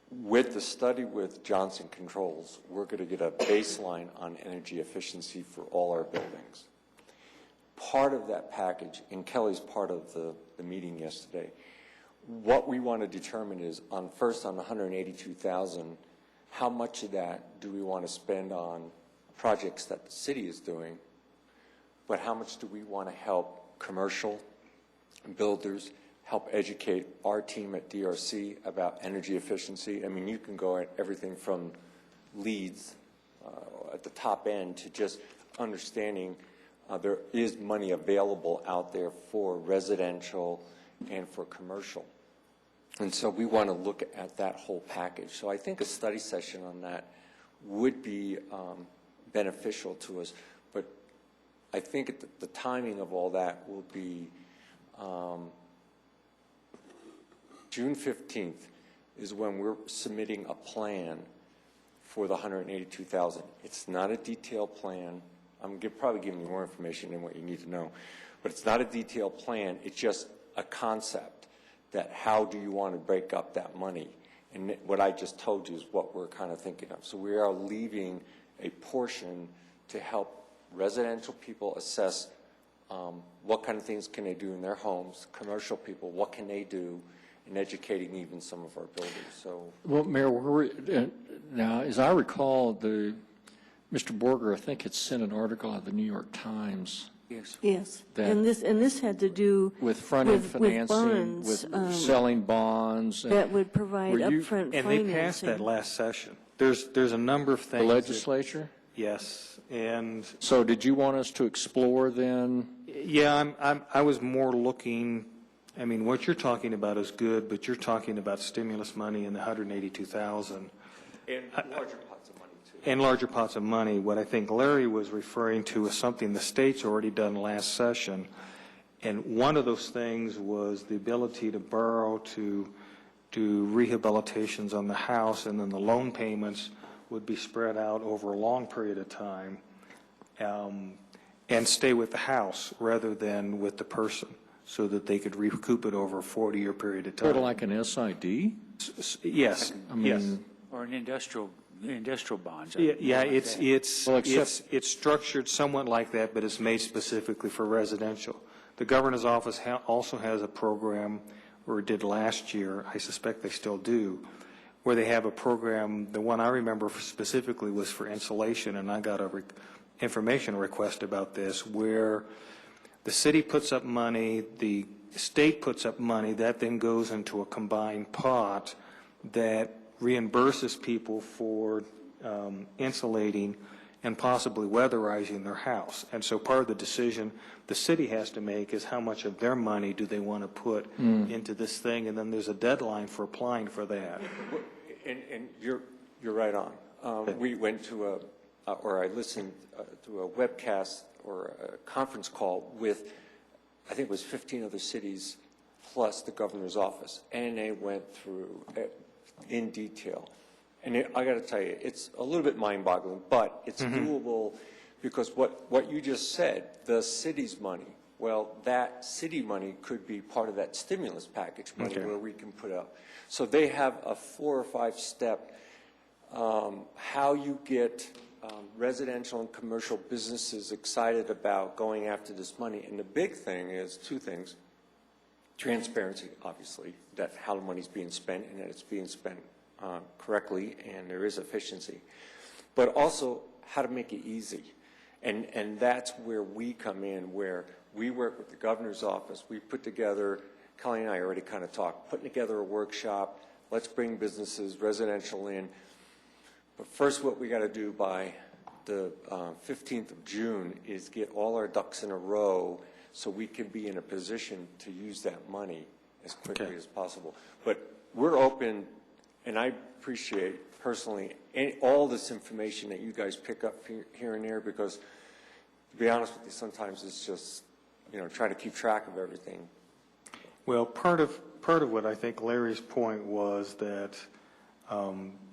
With the study with Johnson Controls, we're going to get a baseline on energy efficiency for all our buildings. Part of that package, and Kelly's part of the meeting yesterday, what we want to determine is first on the $182,000, how much of that do we want to spend on projects that the city is doing, but how much do we want to help commercial builders, help educate our team at DRC about energy efficiency. I mean, you can go at everything from leads at the top end to just understanding there is money available out there for residential and for commercial. And so we want to look at that whole package. So I think a study session on that would be beneficial to us. But I think the timing of all that will be June 15th is when we're submitting a plan for the $182,000. It's not a detailed plan. I'm probably giving you more information than what you need to know. But it's not a detailed plan. It's just a concept that how do you want to break up that money? And what I just told you is what we're kind of thinking of. So we are leaving a portion to help residential people assess what kind of things can they do in their homes, commercial people, what can they do, in educating even some of our builders. So, well, Mayor, now, as I recall, Mr. Borger, I think, had sent an article out of the New York Times Yes. Yes. That- And this had to do with front-end with financing, bonds, with selling bonds. and- that would provide Were you- upfront And they passed that financing. last session. There's a number of The things. legislature? Yes, and So did you want us to explore then? yeah, I was more looking, I mean, what you're talking about is good, but you're talking about stimulus money and the 182,000. And larger pots of money, too. And larger pots of money. What I think Larry was referring to is something the state's already done last session. And one of those things was the ability to borrow to do rehabilitations on the house, and then the loan payments would be spread out over a long period of time, and stay with the house rather than with the person, so that they could recoup it over a 40-year period of time. Sort of like an SID? Yes, I mean, yes. Or an industrial bonds. Yeah, like it's, that. it's, Well, except- it's structured somewhat like that, but it's made specifically for residential. The governor's office also has a program, or did last year, I suspect they still do, where they have a program, the one I remember specifically was for insulation, and I got a information request about this, where the city puts up money, the state puts up money, that then goes into a combined pot that reimburses people for insulating and possibly weatherizing their house. And so part of the decision the city has to make is how much of their money do they want to put into this thing, and then there's a deadline for applying for that. And you're right on. We went to I listened to a webcast or a conference call with, I think it was 15 other cities plus the governor's office, and they went through in detail. And I got to tell you, it's a little bit mind-boggling, but it's doable, because what you just said, the city's money, well, that city money could be part of that stimulus package money where we can put up. So they have a 4 or 5 step how you get residential and commercial businesses excited about going after this money. And the big thing is 2 things. Transparency, obviously, that how the money's being spent and that it's being spent correctly and there is efficiency. But also how to make it easy. And that's where we come in, where we work with the governor's office. We put together, Kelly and I already kind of talked, putting together a workshop. Let's bring businesses, residential in. But first, what we got to do by the 15th of June is get all our ducks in a row so we can be in a position to use that money as quickly as possible. But we're open, and I appreciate personally all this information that you guys pick up here and there, because to be honest with you, sometimes it's just, trying to keep track of everything. Well, part of what I think Larry's point was that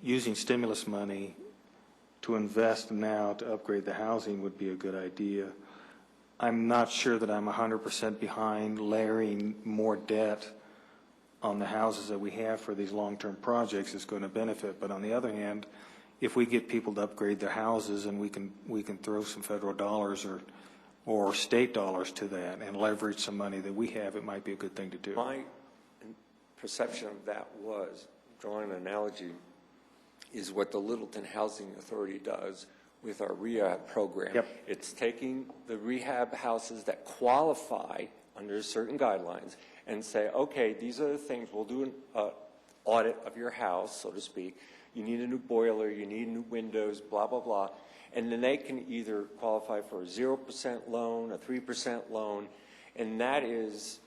using stimulus money to invest now to upgrade the housing would be a good idea. I'm not sure that I'm 100% behind layering more debt on the houses that we have for these long-term projects is going to benefit. But on the other hand, if we get people to upgrade their houses and we can throw some federal dollars or state dollars to that and leverage some money that we have, it might be a good thing to do. My perception of that was, drawing an analogy, is what the Littleton Housing Authority does with our rehab program. Yep. It's taking the rehab houses that qualify under certain guidelines and say, okay, these are the things, we'll do an audit of your house, so to speak. You need a new boiler, you need new windows, blah, blah, blah. And then they can either qualify for a 0% loan, a 3% loan, and that is,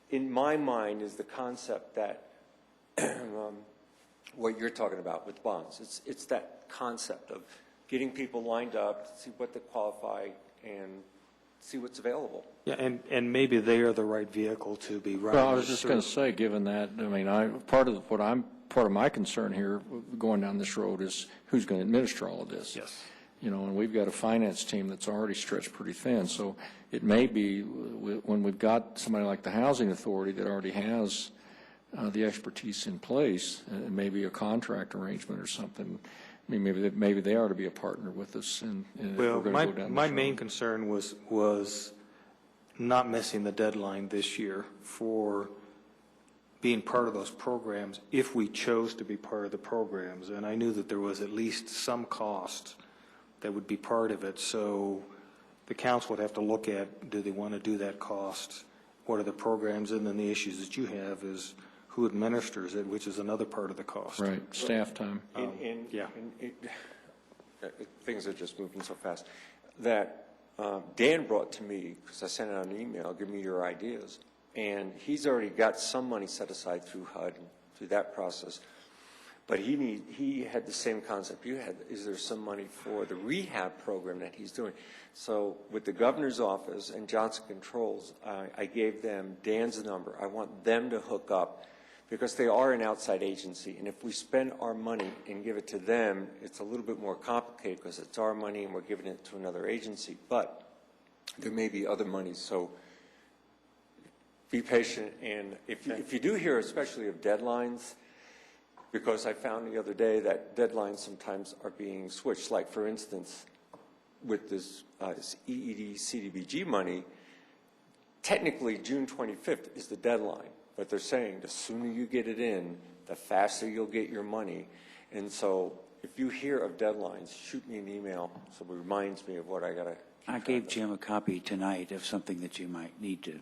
in my mind, is the concept that what you're talking about with bonds. It's that concept of getting people lined up, see what they qualify, and see what's available. Yeah, and maybe they are the right vehicle to be running. Well, I was just going to say, given that, I mean, part of my concern here going down this road is who's going to administer all of this. Yes. And we've got a finance team that's already stretched pretty thin. So it may be when we've got somebody like the Housing Authority that already has the expertise in place, maybe a contract arrangement or something. I mean, maybe they are to be a partner with us. And Well, if we're going to go down my this main road. concern was not missing the deadline this year for being part of those programs if we chose to be part of the programs. And I knew that there was at least some cost that would be part of it. So the council would have to look at, do they want to do that cost? What are the programs? And then the issues that you have is who administers it, which is another part of the cost. Right, staff time. Yeah. Things are just moving so fast, that Dan brought to me, because I sent out an email, give me your ideas. And he's already got some money set aside through HUD, and through that process. But he had the same concept you had. Is there some money for the rehab program that he's doing? So with the governor's office and Johnson Controls, I gave them Dan's number. I want them to hook up, because they are an outside agency. And if we spend our money and give it to them, it's a little bit more complicated because it's our money and we're giving it to another agency. But there may be other monies. So be patient. And if you do hear especially of deadlines, because I found the other day that deadlines sometimes are being switched. Like, for instance, with this EED CDBG money, technically June 25th is the deadline. But they're saying the sooner you get it in, the faster you'll get your money. And so if you hear of deadlines, shoot me an email so it reminds me of what I got to. I gave Jim a copy tonight of something that you might need to.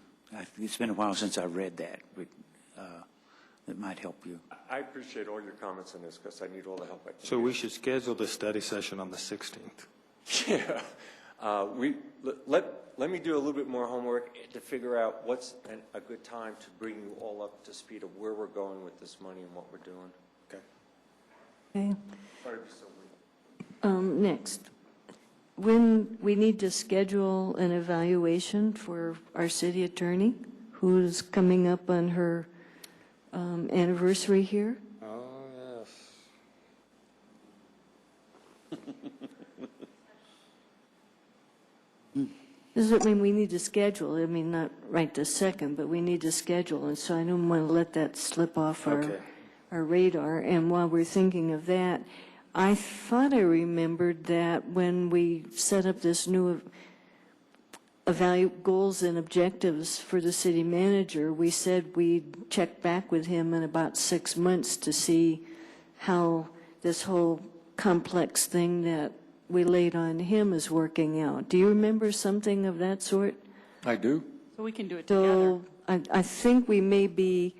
It's been a while since I read that, but that might help you. I appreciate all your comments on this because I need all the help I can. So we should schedule the study session on the 16th. Yeah. Let me do a little bit more homework to figure out what's a good time to bring you all up to speed of where we're going with this money and what we're doing. Okay. Okay. Sorry to be so weird. Next, when we need to schedule an evaluation for our city attorney, who's coming up on her anniversary here. Oh, yes. Does it mean we need to schedule? I mean, not right this second, but we need to schedule, and so I don't want to let that slip off our radar. And while we're thinking of that, I thought I remembered that when we set up this new goals and objectives for the city manager, we said we'd check back with him in about 6 months to see how this whole complex thing that we laid on him is working out. Do you remember something of that sort? I do. So we can do it together. So I think we may be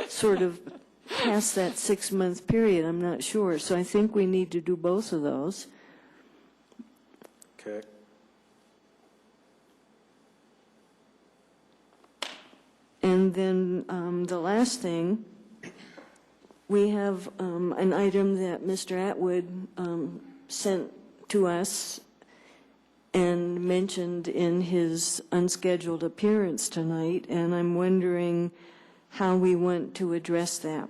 sort of past that 6 month period. I'm not sure. So I think we need to do both of those. Okay. And then the last thing, we have an item that Mr. Atwood sent to us and mentioned in his unscheduled appearance tonight, and I'm wondering how we want to address that.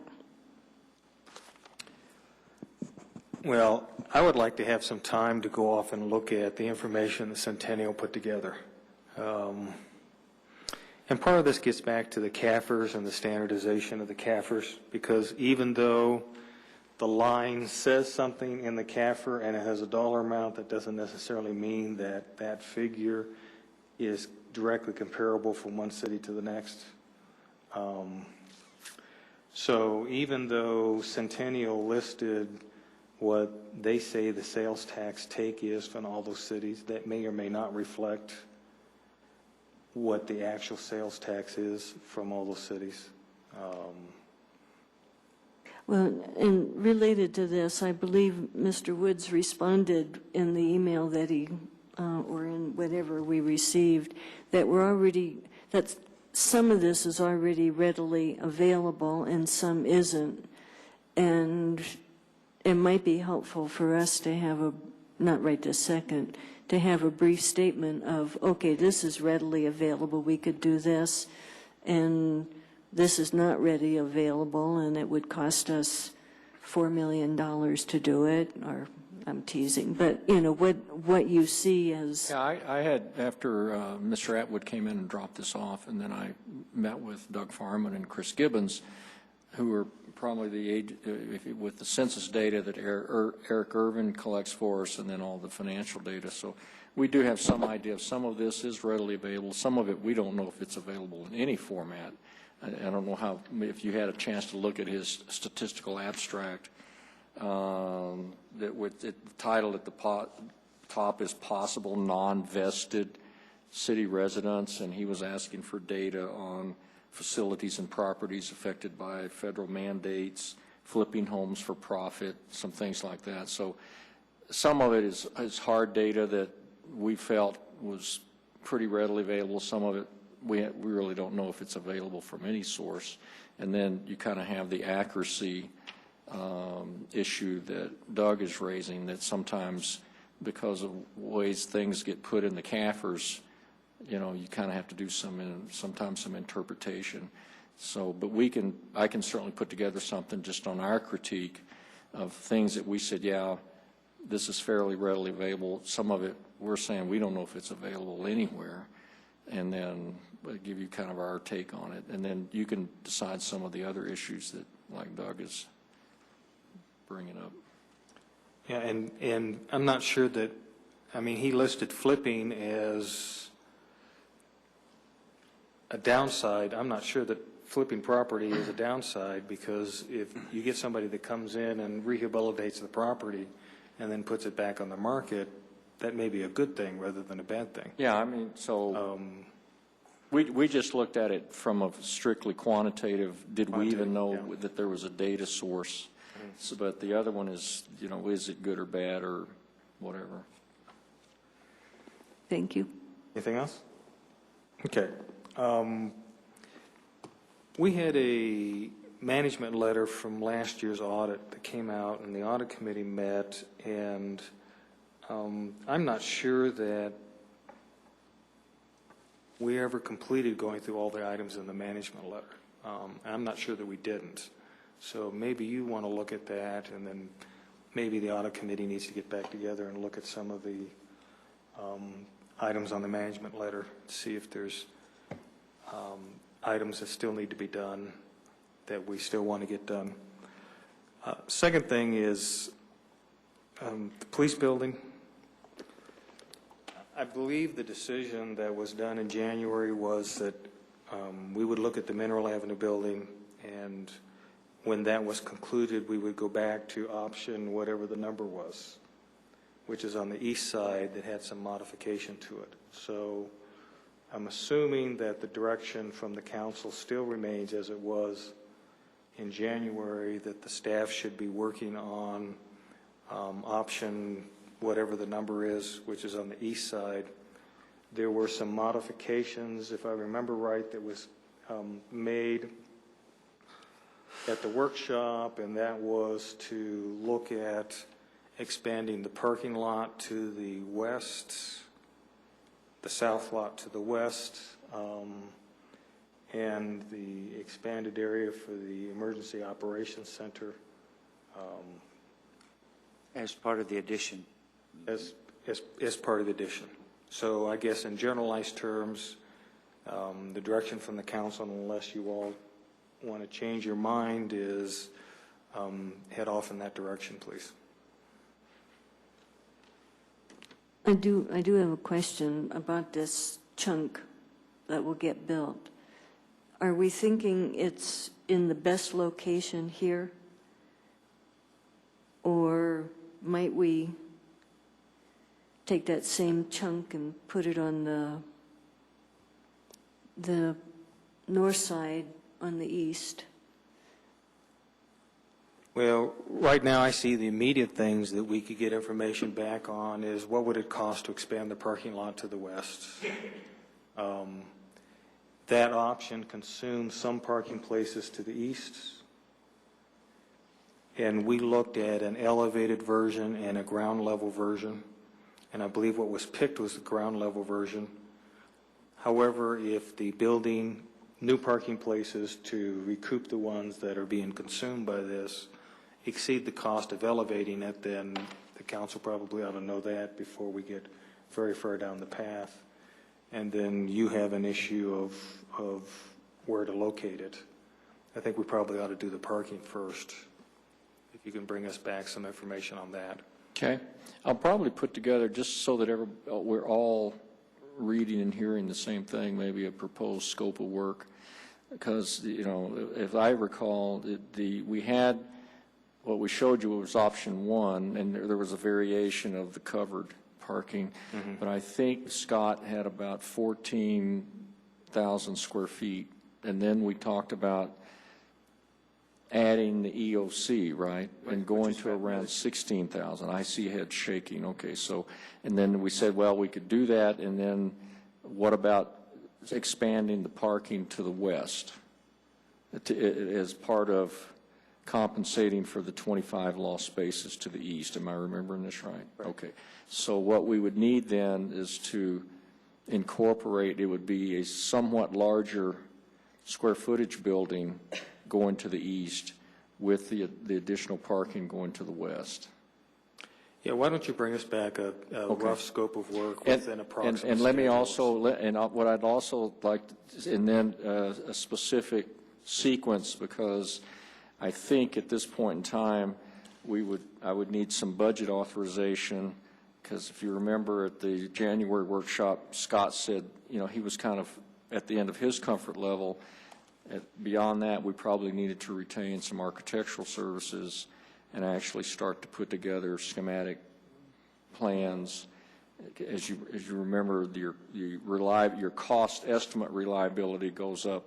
Well, I would like to have some time to go off and look at the information the Centennial put together. And part of this gets back to the CAFRs and the standardization of the CAFRs, because even though the line says something in the CAFR and it has a dollar amount, that doesn't necessarily mean that that figure is directly comparable from one city to the next. So even though Centennial listed what they say the sales tax take is from all those cities, that may or may not reflect what the actual sales tax is from all those cities. Well, and related to this, I believe Mr. Woods responded in the email that he, or in whatever we received, that that some of this is already readily available and some isn't. And it might be helpful for us to have not right this second, to have a brief statement of, okay, this is readily available, we could do this, and this is not readily available, and it would cost us $4 million to do it, or I'm teasing, but, you know, what you see as... Yeah, I had, after Mr. Atwood came in and dropped this off, and then I met with Doug Farman and Chris Gibbons, who are probably the age, with the census data that Eric Irvin collects for us, and then all the financial data. So we do have some idea of some of this is readily available. Some of it we don't know if it's available in any format. I don't know if you had a chance to look at his statistical abstract that with it titled at the top is possible non-vested city residents, and he was asking for data on facilities and properties affected by federal mandates, flipping homes for profit, some things like that. So some of it is hard data that we felt was pretty readily available. Some of it we really don't know if it's available from any source. And then you kind of have the accuracy issue that Doug is raising, that sometimes because of ways things get put in the CAFRs, you know, you kind of have to do sometimes some interpretation. So, but I can certainly put together something just on our critique of things that we said, yeah, this is fairly readily available. Some of it we're saying we don't know if it's available anywhere, and then give you kind of our take on it, and then you can decide some of the other issues that, like Doug is bringing up. Yeah, and I'm not sure that, I mean, he listed flipping as a downside. I'm not sure that flipping property is a downside, because if you get somebody that comes in and rehabilitates the property and then puts it back on the market, that may be a good thing rather than a bad thing. Yeah, I mean, so we just looked at it from a strictly quantitative, did we even know that there was a data source? So, but the other one is, you know, is it good or bad or whatever? Thank you. Anything else? Okay. We had a management letter from last year's audit that came out, and the audit committee met, and I'm not sure that we ever completed going through all the items in the management letter. I'm not sure that we didn't. So maybe you want to look at that, and then maybe the audit committee needs to get back together and look at some of the items on the management letter, see if there's items that still need to be done that we still want to get done. Second thing is the police building. I believe the decision that was done in January was that we would look at the Mineral Avenue building, and when that was concluded, we would go back to option whatever the number was, which is on the east side that had some modification to it. So I'm assuming that the direction from the council still remains as it was in January, that the staff should be working on option whatever the number is, which is on the east side. There were some modifications, if I remember right, that was made at the workshop, and that was to look at expanding the parking lot to the west, the south lot to the west, and the expanded area for the Emergency Operations Center. As part of the addition. As part of the addition. So I guess in generalized terms, the direction from the council, unless you all want to change your mind, is head off in that direction, please. I do have a question about this chunk that will get built. Are we thinking it's in the best location here? Or might we take that same chunk and put it on the north side on the east? Well, right now I see the immediate things that we could get information back on is what would it cost to expand the parking lot to the west. That option consumes some parking places to the east, and we looked at an elevated version and a ground level version, and I believe what was picked was the ground level version. However, if the building new parking places to recoup the ones that are being consumed by this exceed the cost of elevating it, then the council probably ought to know that before we get very far down the path. And then you have an issue of where to locate it. I think we probably ought to do the parking first, if you can bring us back some information on that. Okay. I'll probably put together, just so that we're all reading and hearing the same thing, maybe a proposed scope of work. Because, you know, if I recall, we had, what we showed you was option one, and there was a variation of the covered parking. But I think Scott had about 14,000 square feet. And then we talked about adding the EOC, right? And going to around 16,000. I see heads shaking. Okay, so, and then we said, well, we could do that, and then what about expanding the parking to the west as part of compensating for the 25 lost spaces to the east? Am I remembering this right? Okay. So what we would need then is to incorporate, it would be a somewhat larger square footage building going to the east with the additional parking going to the west. Yeah, why don't you bring us back a rough scope of work within approximate And let me schedules. also, what I'd also like, and then a specific sequence, because I think at this point in time, I would need some budget authorization, because if you remember at the January workshop, Scott said, he was kind of at the end of his comfort level. Beyond that, we probably needed to retain some architectural services and actually start to put together schematic plans. As you remember, your cost estimate reliability goes up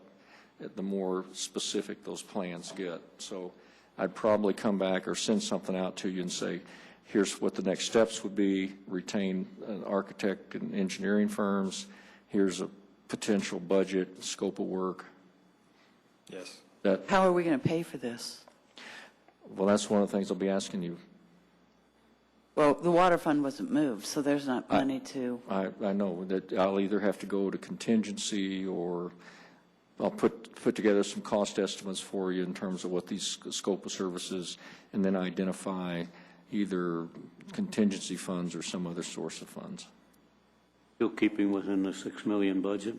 the more specific those plans get. So I'd probably come back or send something out to you and say, here's what the next steps would be: retain an architect and engineering firms. Here's a potential budget, scope of work. Yes. How are we going to pay for this? Well, that's one of the things I'll be asking you. Well, the water fund wasn't moved, so there's not money to. I know that I'll either have to go to contingency, or I'll put together some cost estimates for you in terms of what these scope of services, and then identify either contingency funds or some other source of funds. Still keeping within the $6 million budget?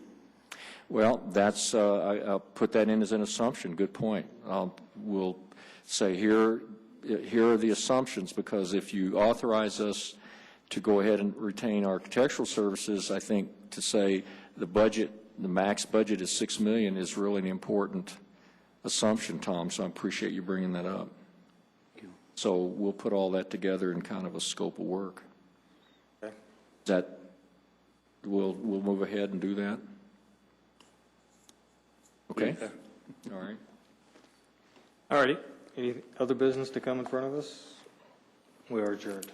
Well, that's, I'll put that in as an assumption. Good point. We'll say here are the assumptions, because if you authorize us to go ahead and retain architectural services, I think to say the max budget is $6 million is really an important assumption, Tom, so I appreciate you bringing that up. So we'll put all that together in kind of a scope of work. Okay. We'll move ahead and do that? Okay. Yeah. All right. All righty. Any other business to come in front of us? We are adjourned.